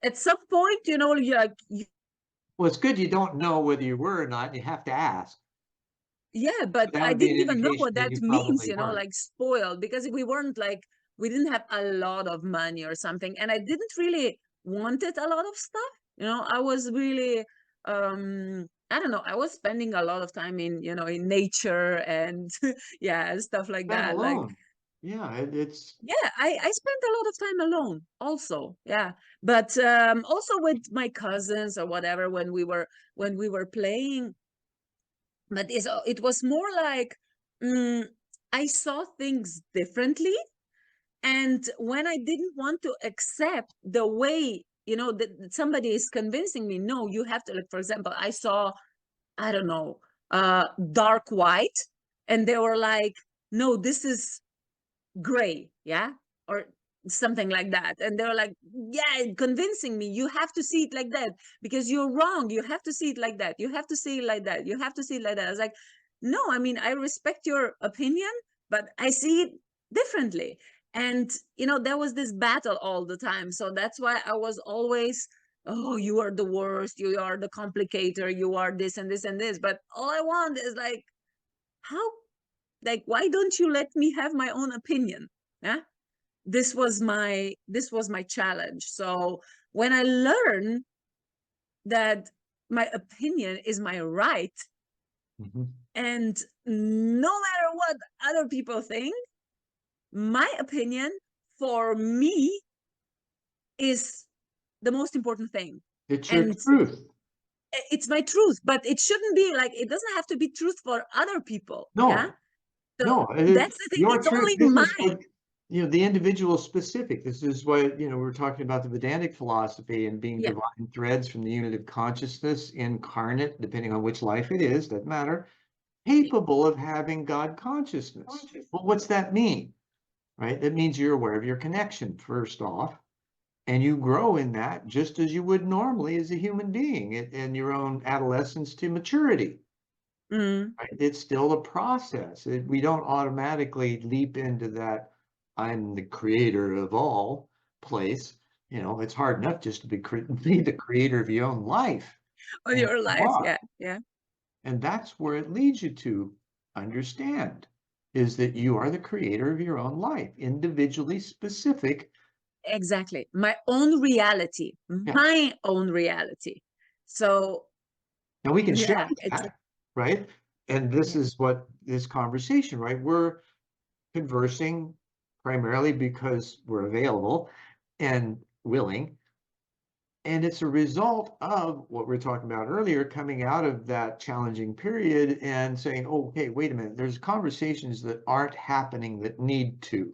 at some point, you're like, Well, it's good you don't know whether you were or not. You have to ask. yeah, but That I would be an didn't even know indication what that that you means, probably weren't. like spoiled, because we weren't like, we didn't have a lot of money or something. And I didn't really wanted a lot of stuff. I was really, I don't know, I was spending a lot of time in nature and yeah, stuff like That that. Like, alone. Yeah, it's yeah, I spent a lot of time alone also. Yeah. But also with my cousins or whatever, when we were playing, but it was more like, mm, I saw things differently. And when I didn't want to accept the way, that somebody is convincing me, no, you have to, like, for example, I saw, I don't know, dark white, and they were like, no, this is gray, yeah, or something like that. And they were like, yeah, convincing me, you have to see it like that because you're wrong, you have to see it like that, you have to see it like that, you have to see it like that. I was like, no, I mean, I respect your opinion, but I see it differently. And there was this battle all the time. So that's why I was always, oh, you are the worst, you are the complicator, you are this and this and this. But all I want is like, how, like, why don't you let me have my own opinion? Yeah, this was my challenge. So when I learned that my opinion is my right, mhm. and no matter what other people think, my opinion for me is the most important thing. It's your And truth. it's my truth, but it shouldn't be like, it doesn't have to be truth for other people. Yeah. No, So no, that's the thing, your it's truth. only This is mine. what, the individual specific. This is what, we're talking about the Vedantic philosophy and being Yeah. divine threads from the unit of consciousness incarnate, depending on which life it is, doesn't matter, capable of having God consciousness. Well, what's that mean? Right? That means you're aware of your connection, first off, and you grow in that just as you would normally as a human being in your own adolescence to maturity. Mm. Right? It's still a process. We don't automatically leap into that I'm the creator of all place. It's hard enough just to be the creator of your own life. On And your you life. are. Yeah. Yeah. And that's where it leads you to understand is that you are the creator of your own life, individually specific. Exactly. My own reality, Yeah. my own reality. So Now we can share yeah, it's that, right? And this yeah. is what this conversation, right? We're conversing primarily because we're available and willing. And it's a result of what we we're talking about earlier, coming out of that challenging period and saying, oh, okay, wait a minute, there's conversations that aren't happening that need to.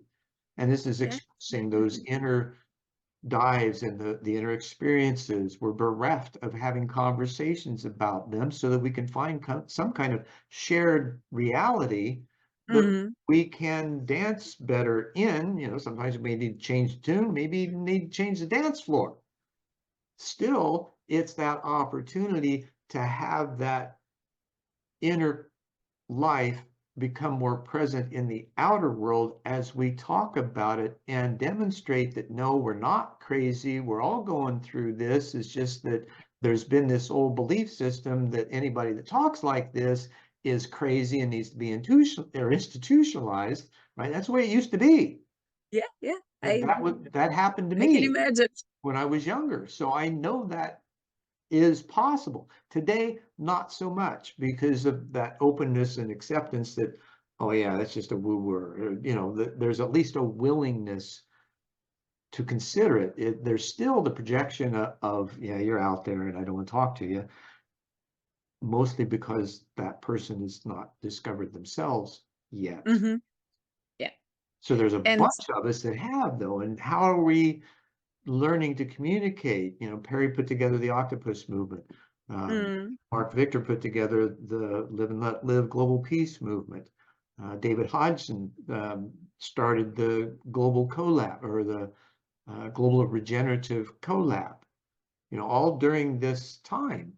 And this is Yeah. expressing those inner dives and the inner experiences. We're bereft of having conversations about them so that we can find some kind of shared reality that Mm-hmm. we can dance better in. You know, sometimes we may need to change the tune, maybe even need to change the dance floor. Still, it's that opportunity to have that inner life become more present in the outer world as we talk about it and demonstrate that no, we're not crazy. We're all going through this. It's just that there's been this old belief system that anybody that talks like this is crazy and needs to be institutionalized, right? That's the way it used to be. Yeah, yeah. And that happened to I can me imagine. when I was younger. So I know that is possible. Today, not so much because of that openness and acceptance that, oh yeah, that's just a woo-woo. You know, there's at least a willingness to consider it. There's still the projection of, yeah, you're out there and I don't want to talk to you, mostly because that person has not discovered themselves yet. Mm-hmm. Yeah. So there's a And bunch of us that have, though. And how are we learning to communicate? You know, Perry put together the octopus movement. mm, Mark Victor put together the Live and Let Live global peace movement. David Hodgson started the global collab or the global regenerative collab, you know, all during this time.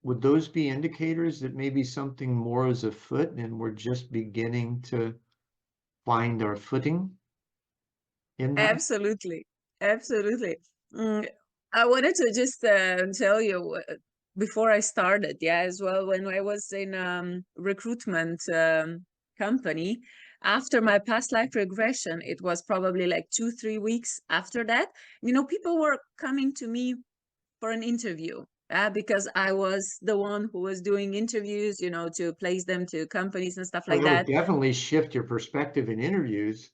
Would those be indicators that maybe something more is afoot and we're just beginning to find our footing in that? absolutely, absolutely. Mm, I wanted to just tell you before I started, yeah, as well, when I was in recruitment company, after my past life regression, it was probably like 2, 3 weeks after that. You know, people were coming to me for an interview. Because I was the one who was doing interviews, you know, to place them to companies and stuff Well, like that would that. definitely shift your perspective in interviews.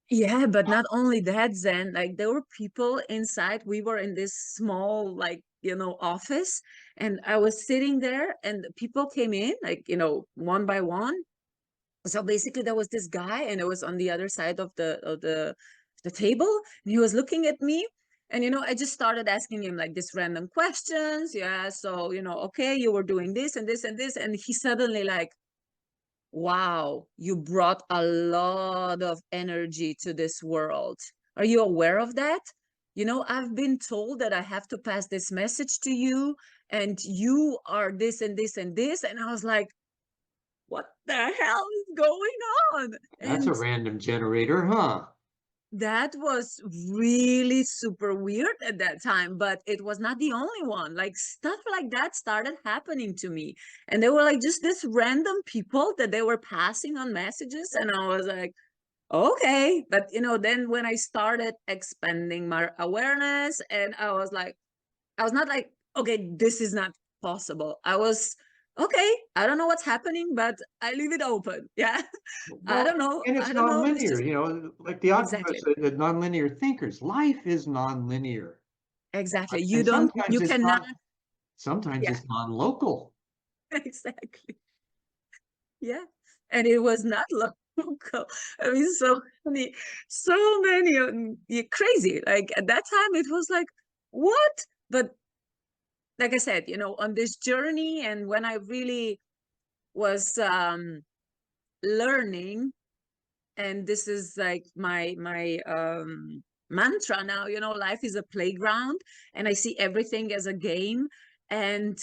Yeah, but not only that, Zen, like there were people inside. We were in this small, like, you know, office, and I was sitting there, and people came in, like, you know, one by one. So basically, there was this guy, and it was on the other side of the table, and he was looking at me. And you know, I just started asking him like this random questions. Yeah, so you know, okay, you were doing this and this and this, and he suddenly like, wow, you brought a lot of energy to this world. Are you aware of that? You know, I've been told that I have to pass this message to you, and you are this and this and this. And I was like, what the hell is going on? That's a And random generator, huh? that was really super weird at that time, but it was not the only one. Like stuff like that started happening to me, and they were like just this random people that they were passing on messages, and I was like, okay. But you know, then when I started expanding my awareness, and I was like, I was not like, okay, this is not possible. I was, okay, I don't know what's happening, but I leave it open. Yeah. I Well, don't know. and it's I don't know. It's nonlinear, just you know, like the octopus, exactly. the nonlinear thinkers. Life is nonlinear. Exactly. And You cannot, sometimes yeah, it's non-local. exactly. Yeah. And it was not local. I mean, so many, crazy. Like at that time, it was like, what? But like I said, you know, on this journey, and when I really was learning, and this is like my mantra now, you know, life is a playground, and I see everything as a game. And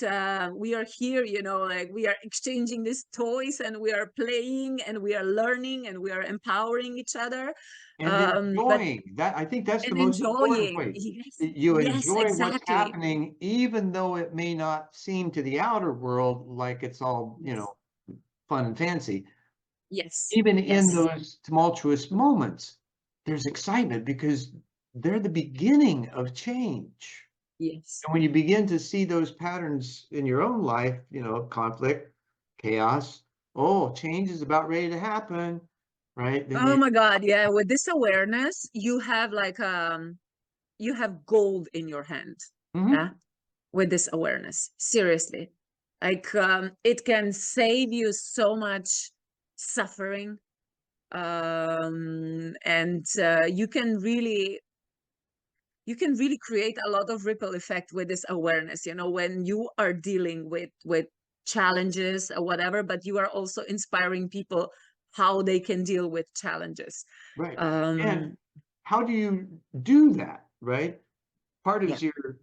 we are here, you know, like we are exchanging these toys, and we are playing, and we are learning, and we are empowering each other. And But enjoying that, I think that's the and most important enjoying, way. yes, You yes, enjoy what's exactly, happening, even though it may not seem to the outer world like it's all, you yes, know, fun and fancy. yes, Even in yes, those tumultuous moments, there's excitement because they're the beginning of change. yes, And when you begin to see those patterns in your own life, you know, conflict, chaos, oh, change is about ready to happen, right? Then Oh you, my God, yeah. With this awareness, you have like you have gold in your hand. Mhm. Yeah. With this awareness. Seriously. Like it can save you so much suffering. And you can really create a lot of ripple effect with this awareness, you know, when you are dealing with challenges or whatever, but you are also inspiring people how they can deal with challenges. Right. And um how do you do that, right? Part yeah, is your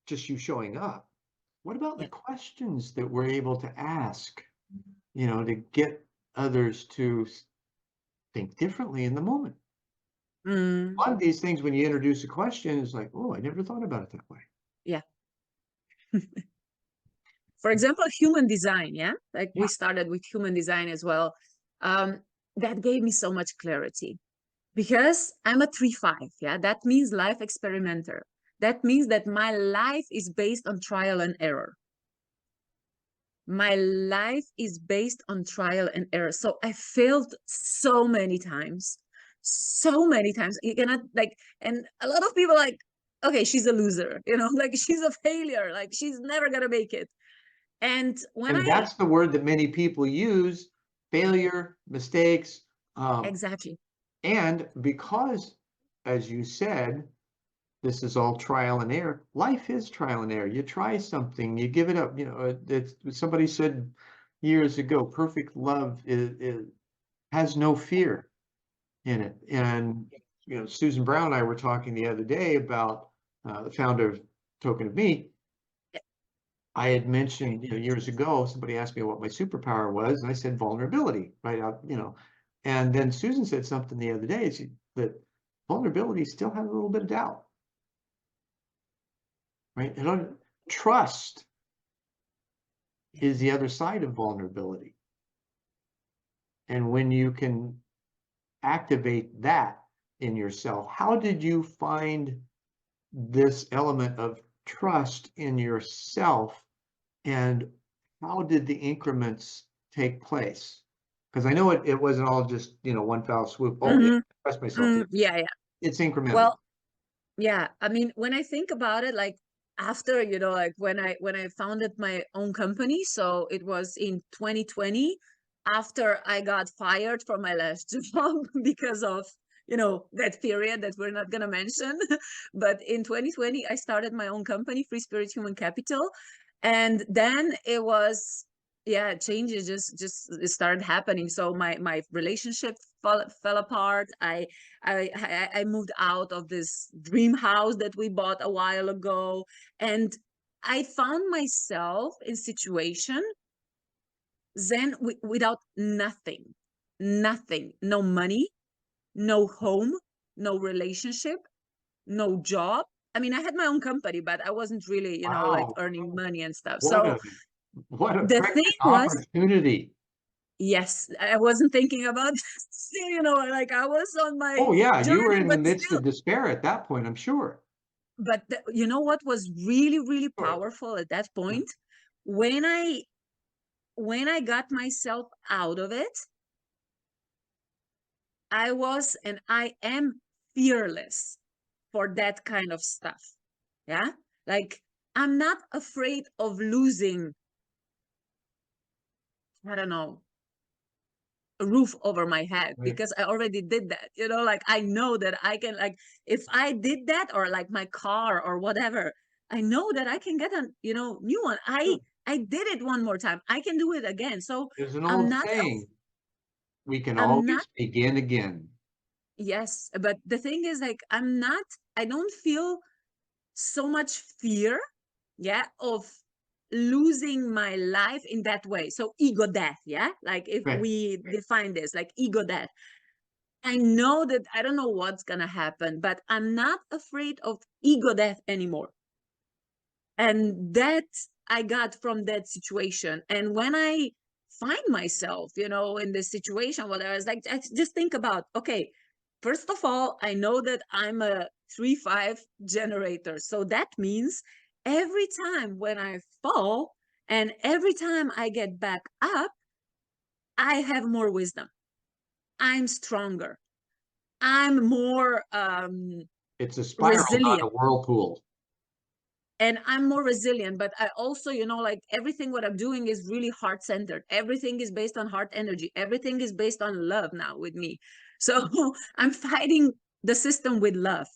just you showing up. What about the yeah. questions that we're able to ask, to get others to think differently in the moment? Mm, A lot of these things, when you introduce a question, is like, oh, I never thought about it that way. yeah. For example, human design, yeah, like we Yeah. started with human design as well. um that gave me so much clarity because I'm a 3-5. Yeah, that means life experimenter. That means that my life is based on trial and error. My life is based on trial and error. So I failed so many times, so many times. You cannot like, and a lot of people like, okay, she's a loser, you know, like she's a failure, like she's never gonna make it. And when And I that's the word that many people use, failure, mistakes. Um, exactly. and because, as you said, this is all trial and error. Life is trial and error. You try something, you give it up. It's somebody said years ago, perfect love has no fear in it. And Susan Brown and I were talking the other day about the founder of Token of Me. I had mentioned, years ago, somebody asked me what my superpower was, and I said vulnerability, right out. And then Susan said something the other day, that vulnerability still has a little bit of doubt, right? Trust is the other side of vulnerability. And when you can activate that in yourself, how did you find this element of trust in yourself, and how did the increments take place? Because I know it wasn't all just, one foul swoop. Oh, yeah, Hmm. trust myself. Yeah, yeah. It's incremental. Well, yeah, I mean, when I think about it, like after, you know, like when I founded my own company, so it was in 2020, after I got fired from my last job because of, you know, that period that we're not gonna mention. But in 2020, I started my own company, Free Spirit Human Capital. And then it was, yeah, changes just it started happening. So my relationship fell apart. I moved out of this dream house that we bought a while ago, and I found myself in situation then without nothing, nothing, no money, no home, no relationship, no job. I mean, I had my own company, but I wasn't really, you know, like Wow. earning money and stuff. What So a what a the freaking thing was, opportunity. yes, I wasn't thinking about this, you know, like I was on my Oh yeah, you were journey, in the but midst still. of despair at that point, I'm sure. But you know what was really, really Sure. powerful at that Yeah. point? When I got myself out of it, I was and I am fearless for that kind of stuff. Yeah. Like I'm not afraid of losing, I don't know, a roof over my head Right. because I already did that. You know, like I know that I can, like, if I did that or like my car or whatever, I know that I can get a, you know, new one. Sure. I did it one more time. I can do it again. So There's an I'm old not saying, we can I'm not always begin again. yes, but the thing is like I don't feel so much fear, yeah, of losing my life in that way. So ego death, yeah, like if Right. we define this like ego death, I know that I don't know what's gonna happen, but I'm not afraid of ego death anymore. And that I got from that situation. And when I find myself, you know, in this situation, whatever, it's like I just think about, okay, first of all, I know that I'm a 3-5 generator. So that means every time when I fall and every time I get back up, I have more wisdom. I'm stronger. I'm more It's a spiral, not resilient. a whirlpool. And I'm more resilient, but I also, like everything what I'm doing is really heart centered. Everything is based on heart energy. Everything is based on love now with me. So I'm fighting the system with love.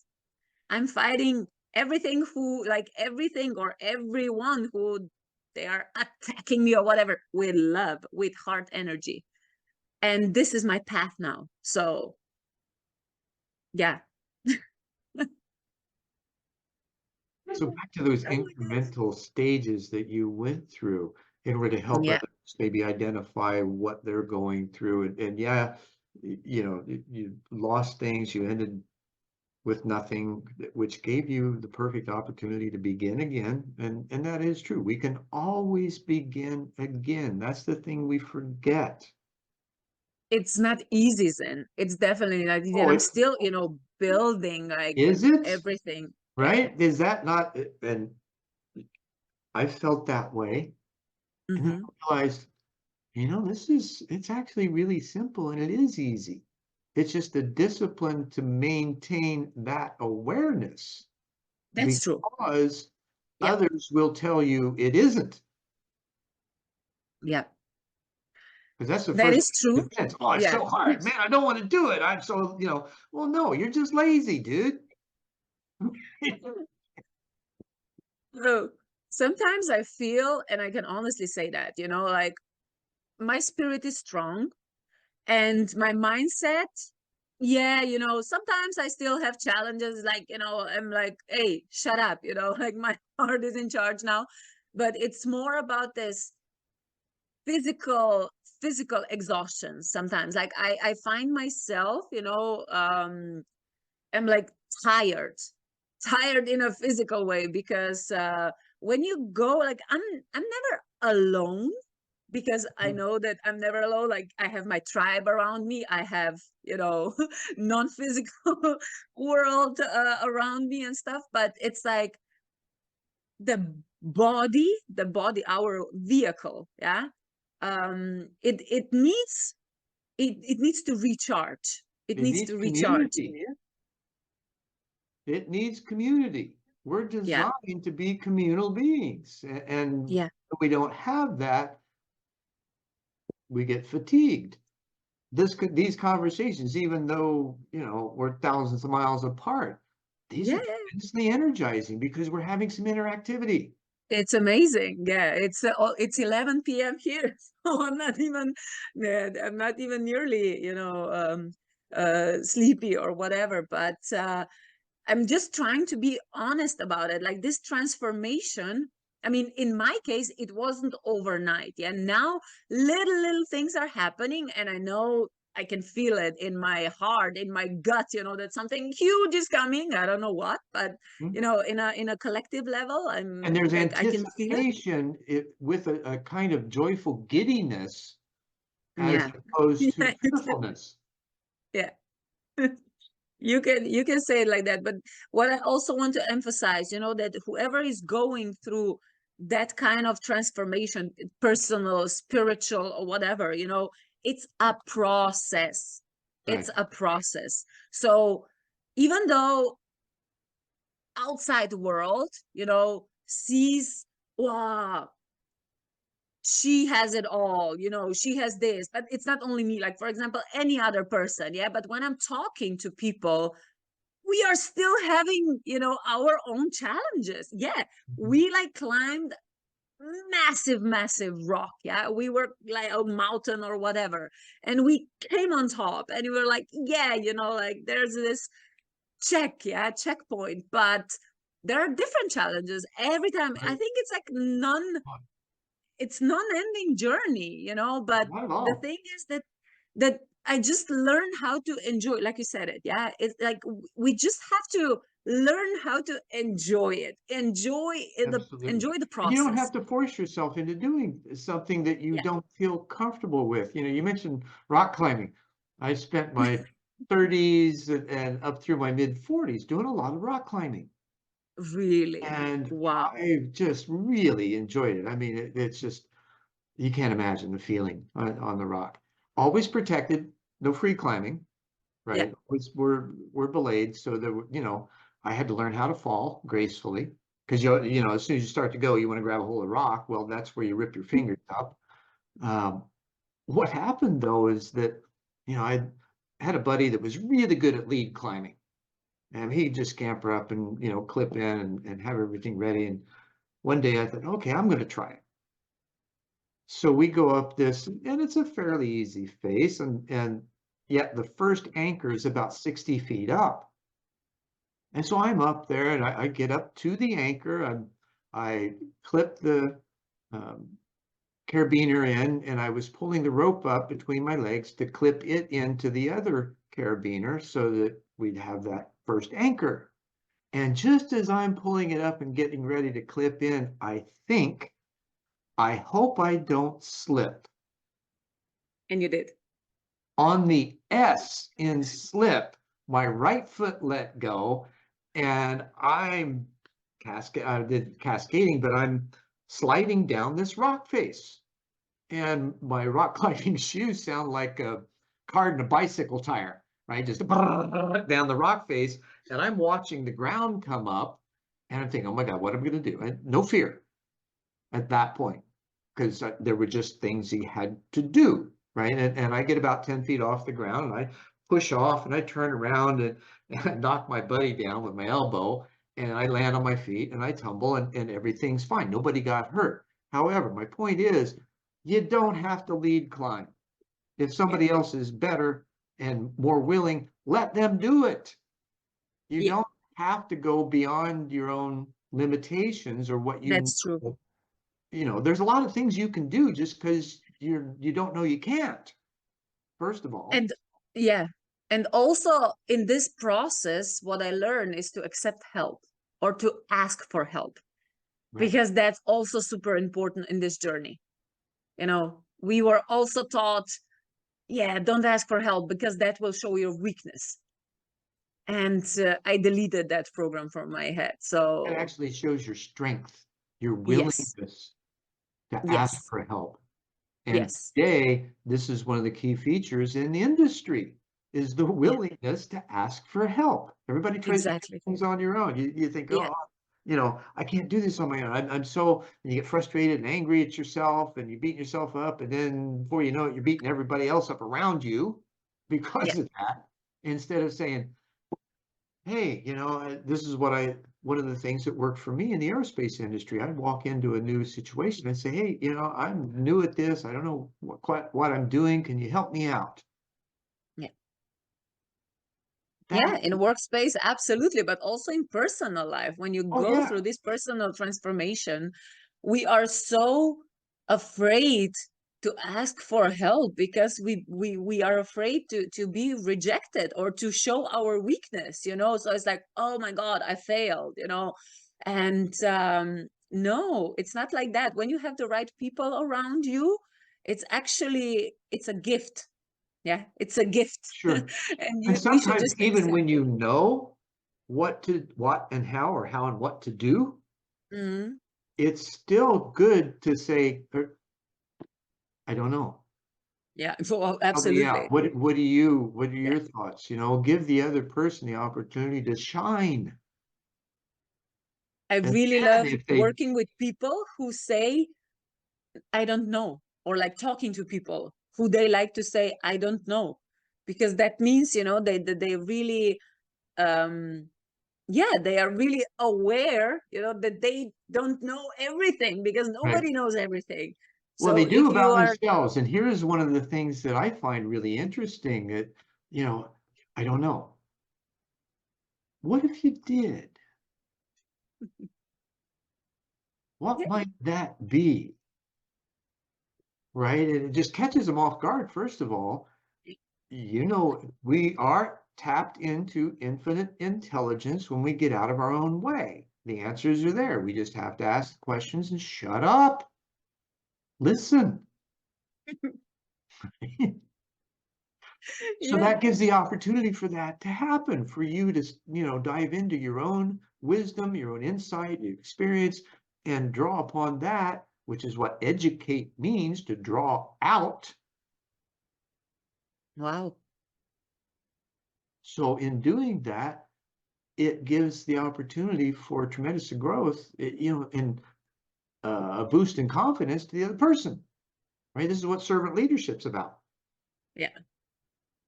I'm fighting everything or everyone who they are attacking me or whatever with love, with heart energy. And this is my path now. So yeah. So back to those Oh my gosh. incremental stages that you went through in order to help Yeah, others maybe identify what they're going through. And yeah, you lost things, you ended with nothing, which gave you the perfect opportunity to begin again. And that is true. We can always begin again. That's the thing we forget. it's not easy, Zen. It's definitely not easy. And Oh, I'm still, building like is it? everything. Yeah. Right? Is that not? And I felt that way. And then Mm-hmm. I realized, it's actually really simple and it is easy. It's just the discipline to maintain that awareness That's true. because Yeah. others will tell you it isn't. Yeah. Because that's the That first is true. defense. Oh, it's Yeah. so hard. Man, I don't want to do it. I'm so, well, no, you're just lazy, dude. So sometimes I feel, and I can honestly say that, like my spirit is strong and my mindset, yeah, sometimes I still have challenges. Like, I'm like, hey, shut up, like my heart is in charge now. But it's more about this physical physical exhaustion sometimes. Like I find myself, I'm like tired, tired in a physical way because when you go, like I'm never alone because I know that I'm never alone. Like I have my tribe around me. I have, non-physical world around me and stuff. But it's like the body, our vehicle, yeah. It needs to recharge. It It needs needs to recharge. community. It needs community. We're Yeah, designed to be communal beings. And yeah, if we don't have that, we get fatigued. These conversations, even though, we're thousands of miles apart, these yeah, are yeah. tremendously energizing because we're having some interactivity. It's amazing. Yeah, it's 11 p.m. here, so I'm not even nearly, sleepy or whatever. But I'm just trying to be honest about it. Like this transformation, I mean, in my case, it wasn't overnight. Yeah. Now little things are happening, and I know I can feel it in my heart, in my gut, that something huge is coming. I don't know what, but Hmm? in a collective level, And I'm there's like I can feel it. anticipation with a kind of joyful giddiness as Yeah. opposed to Yeah, fearfulness. yeah. You can say it like that, but what I also want to emphasize, that whoever is going through that kind of transformation, personal, spiritual, or whatever, it's a process. It's Right. a process. So even though outside world, sees, wow, she has it all, she has this, but it's not only me. Like, for example, any other person, yeah. But when I'm talking to people, we are still having, our own challenges. Yeah, Mhm. we like climbed massive rock. Yeah, we were like a mountain or whatever, and we came on top, and we were like, yeah, like there's this checkpoint. But there are different challenges every time. I Right. think it's like it's non-ending journey, but Not at the all. thing is that I just learned how to enjoy, like you said it. Yeah, it's like we just have to learn how to enjoy it, Absolutely. enjoy the And you don't have process. to force yourself into doing something that you Yeah. don't feel comfortable with. You mentioned rock climbing. I spent my 30s and up through my mid 40s doing a lot of rock climbing. Really. And Wow. I just really enjoyed it. I mean, it's just, you can't imagine the feeling on the rock. always protected, no free climbing, Yeah. right? We're belayed, so that, you know, I had to learn how to fall gracefully, because you know, as soon as you start to go, you want to grab a hold of rock. Well, that's where you rip your fingers up. Um, what happened though is that, you know, I had a buddy that was really good at lead climbing, and he'd just scamper up and, you know, clip in and have everything ready. And one day I thought, okay, I'm going to try it. So we go up this, and it's a fairly easy face, and yet the first anchor is about 60 feet up. And so I'm up there, and I get up to the anchor. I clip the um, carabiner in, and I was pulling the rope up between my legs to clip it into the other carabiner so that we'd have that first anchor. And just as I'm pulling it up and getting ready to clip in, I hope I don't slip. And you did. On the S in slip, my right foot let go, and I'm cascading, but I'm sliding down this rock face. And my rock climbing shoes sound like a card in a bicycle tire, right? Just down the rock face. And I'm watching the ground come up, and I'm thinking, oh my God, what am I going to do? And no fear at that point, because there were just things he had to do, right? And I get about 10 feet off the ground, and I push off, and I turn around and I knock my buddy down with my elbow, and I land on my feet, and I tumble, and everything's fine. Nobody got hurt. However, my point is, you don't have to lead climb. If Yeah. somebody else is better and more willing, let them do it. You Yeah. don't have to go beyond your own limitations or what That's true. you know, there's a lot of things you can do just because you don't know you can't, first of all. And yeah. And also in this process, what I learned is to accept help or to ask for help, Right. because that's also super important in this journey. You know, we were also taught, yeah, don't ask for help because that will show your weakness. And I deleted that program from my head. It So actually shows your strength, your yes, willingness to ask yes, for help. And yes, today, this is one of the key features in the industry, is the yeah, willingness to ask for help. Everybody tries to do exactly. things on your own. You think, Yeah, oh, you know, I can't do this on my own. I'm so, and you get frustrated and angry at yourself, and you're beating yourself up, and then before you know it, you're beating everybody else up around you yeah, because of that. Instead of saying, hey, you know, this is one of the things that worked for me in the aerospace industry. I'd walk into a new situation and say, hey, you know, I'm new at this. I don't know what I'm doing. Can you help me out? yeah. Yeah, That, in a workspace, absolutely, but also in personal life. When you oh go yeah, through this personal transformation, we are so afraid to ask for help because we are afraid to be rejected or to show our weakness, you know. So it's like, oh my God, I failed, you know. And no, it's not like that. When you have the right people around you, it's a gift. Yeah, it's a gift. sure. And And we should sometimes just even accept when you it. know what and how, or how and what to do, Mhm. it's still good to say, I don't know. Yeah, so Help me absolutely. out. What are Yeah. your thoughts? You know, give the other person the opportunity to shine. I And really then love if they, working with people who say, I don't know, or like talking to people who they like to say, I don't know, because that means, you know, they really, um, yeah, they are really aware, you know, that they don't know everything because right. nobody knows everything. Well, they So do if you about are, themselves. And here is one of the things that I find really interesting that, you know, I don't know. What if you did? What yeah, might that be? Right? And it just catches them off guard, first of all. You know, we are tapped into infinite intelligence when we get out of our own way. The answers are there. We just have to ask questions and shut up. Listen. So yeah, that gives the opportunity for that to happen, for you to, you know, dive into your own wisdom, your own insight, your experience, and draw upon that, which is what educate means, to draw out. Wow. So in doing that, it gives the opportunity for tremendous growth, and a boost in confidence to the other person, right? This is what servant leadership's about, Yeah.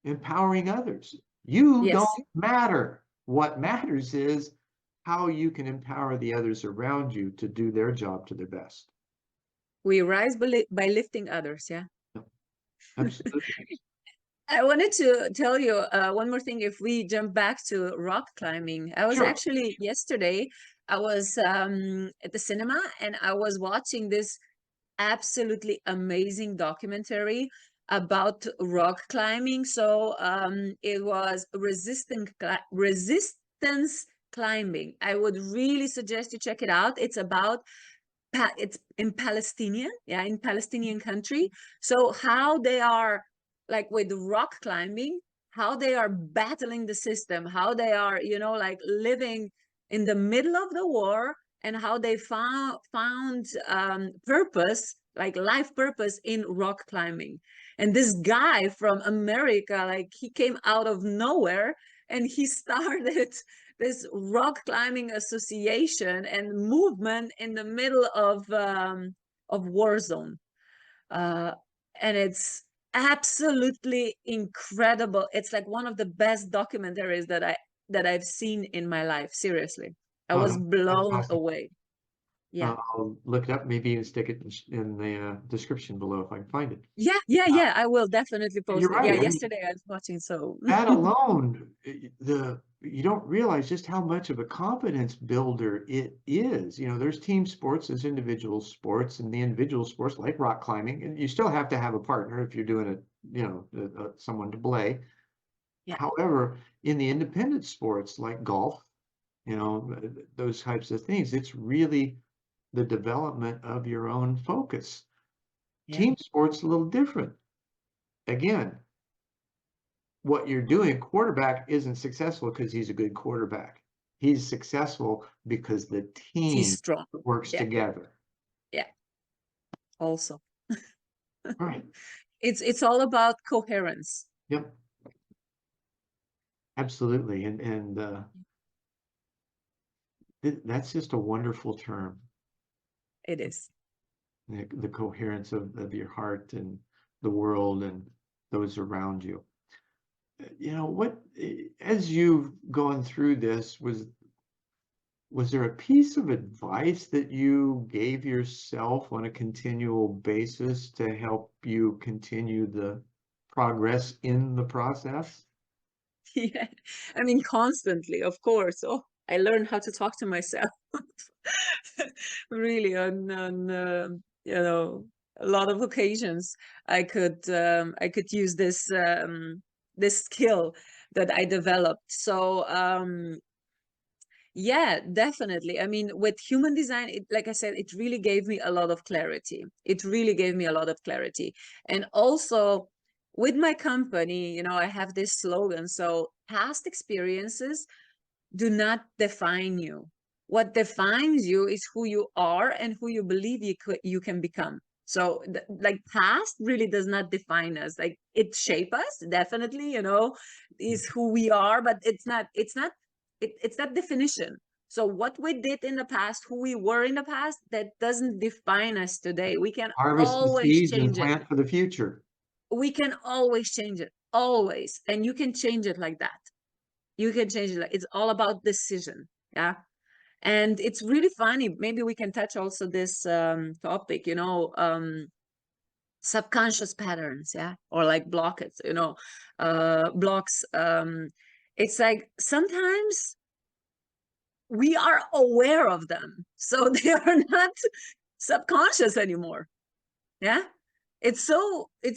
empowering others. You don't Yes. matter. What matters is how you can empower the others around you to do their job to their best. We rise by lifting others. Yeah. Yep, absolutely. I wanted to tell you one more thing. If we jump back to rock climbing, I was Sure. actually yesterday, I was at the cinema and I was watching this absolutely amazing documentary about rock climbing. So it was resistance climbing. I would really suggest you check it out. It's about it's in Palestinian, yeah, in Palestinian country. So how they are like with rock climbing, how they are battling the system, how they are, like living in the middle of the war, and how they found purpose, like life purpose in rock climbing. And this guy from America, like he came out of nowhere and he started this rock climbing association and movement in the middle of war zone, uh, and it's absolutely incredible. It's like one of the best documentaries that I've seen in my life. Seriously, I Oh, was that's blown fantastic. away. Yeah. I'll look it up, maybe even stick it in the description below if I can find it. Yeah, yeah, Uh, yeah. I will definitely you're post it. Yeah, right. I mean, yesterday I was watching, so that alone, you don't realize just how much of a confidence builder it is. There's team sports, there's individual sports, and the individual sports like rock climbing, and you still have to have a partner if you're doing it, someone to play. yeah, However, in the independent sports like golf, those types of things, it's really the development of your own focus. yeah. Team sports a little different. Again, what you're doing, quarterback isn't successful because he's a good quarterback. He's successful because the He's team strong. works Yeah, together. yeah. Also, Right. it's all about coherence. Yep. Absolutely. And that's just a wonderful term. It is. The coherence of your heart and the world and those around you. As you've gone through this, was there a piece of advice that you gave yourself on a continual basis to help you continue the progress in the process? Yeah, I mean, constantly, of course. Oh, I learned how to talk to myself really on a lot of occasions. I could use this skill that I developed. So yeah, definitely. I mean, with human design, like I said, it really gave me a lot of clarity. It really gave me a lot of clarity. And also with my company, I have this slogan. So past experiences do not define you. What defines you is who you are and who you believe you can become. So like past really does not define us. Like it shape us, definitely, is who we are, but it's that definition. So what we did in the past, who we were in the past, that doesn't define us today. We can Harvest the always seeds and change it. plant for the future. We can always change it, always. And you can change it like that. You can change it. It's all about decision. Yeah. And it's really funny. Maybe we can touch also this topic, subconscious patterns. Yeah. Or like blockets, blocks. It's like sometimes we are aware of them. So they are not subconscious anymore. Yeah. It's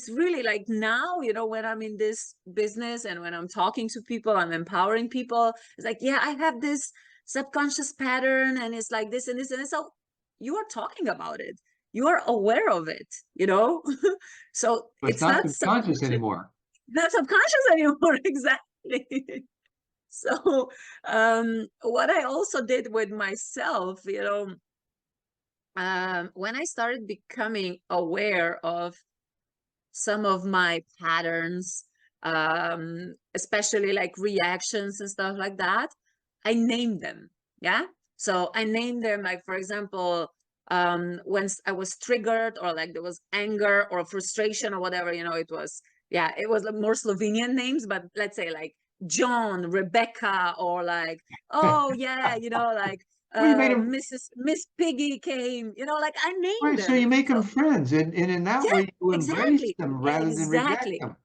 really like now, when I'm in this business and when I'm talking to people, I'm empowering people. It's like, yeah, I have this subconscious pattern and it's like this and this. And so you are talking about it. You are aware of it. So But it's it's not not subconscious subconscious, anymore. not subconscious anymore. Exactly. So what I also did with myself, when I started becoming aware of some of my patterns, especially like reactions and stuff like that, I named them. Yeah. So I named them, like, for example, when I was triggered, or like there was anger or frustration or whatever, it was, it was more Slovenian names, but let's say like John, Rebecca, or like, oh yeah, like Well, you made them Miss Piggy came, like I named right, so them. you make them So friends, and in that yeah, way you embrace exactly, them rather than reject exactly, them.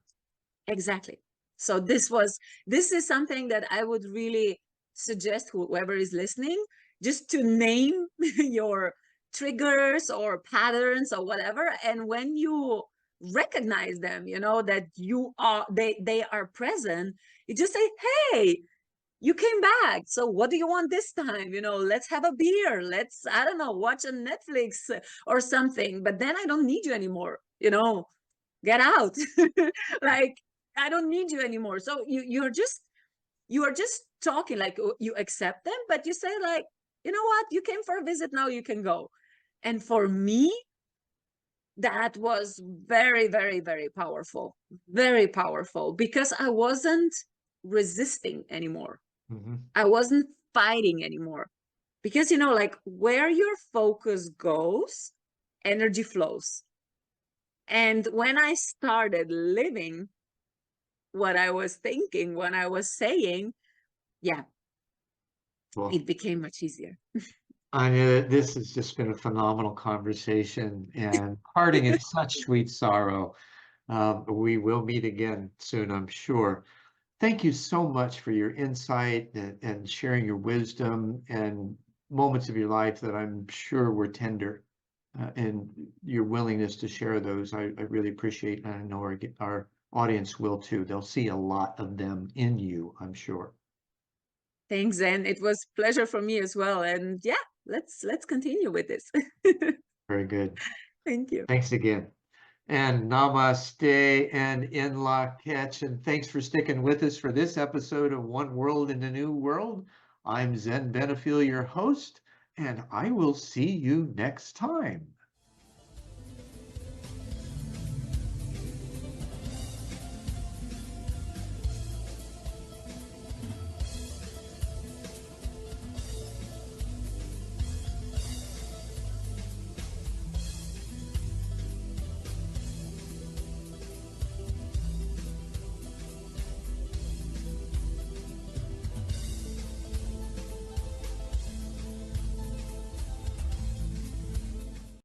exactly. So this is something that I would really suggest whoever is listening, just to name your triggers or patterns or whatever. And when you recognize them, that they are present, you just say, hey, you came back. So what do you want this time? Let's have a beer. Let's, I don't know, watch a Netflix or something. But then I don't need you anymore. Get out. Like, I don't need you anymore. So you are just talking, like, you accept them, but you say, like, you know what? You came for a visit. Now you can go. And for me, that was very, very, very powerful, because I wasn't resisting anymore. Mhm. I wasn't fighting anymore, because like, where your focus goes, energy flows. And when I started living what I was thinking, what I was saying, yeah, Well, it became much easier. Anya, this has just been a phenomenal conversation, and parting is such sweet sorrow. We will meet again soon, I'm sure. Thank you so much for your insight and sharing your wisdom and moments of your life that I'm sure were tender, and your willingness to share those. I really appreciate, and I know our audience will too. They'll see a lot of them in you, I'm sure. Thanks, and it was pleasure for me as well. And yeah, let's continue with this. Very good. Thank you. Thanks again. And namaste and in la catch. And thanks for sticking with us for this episode of One World in a New World. I'm Zen Benefiel, your host, and I will see you next time.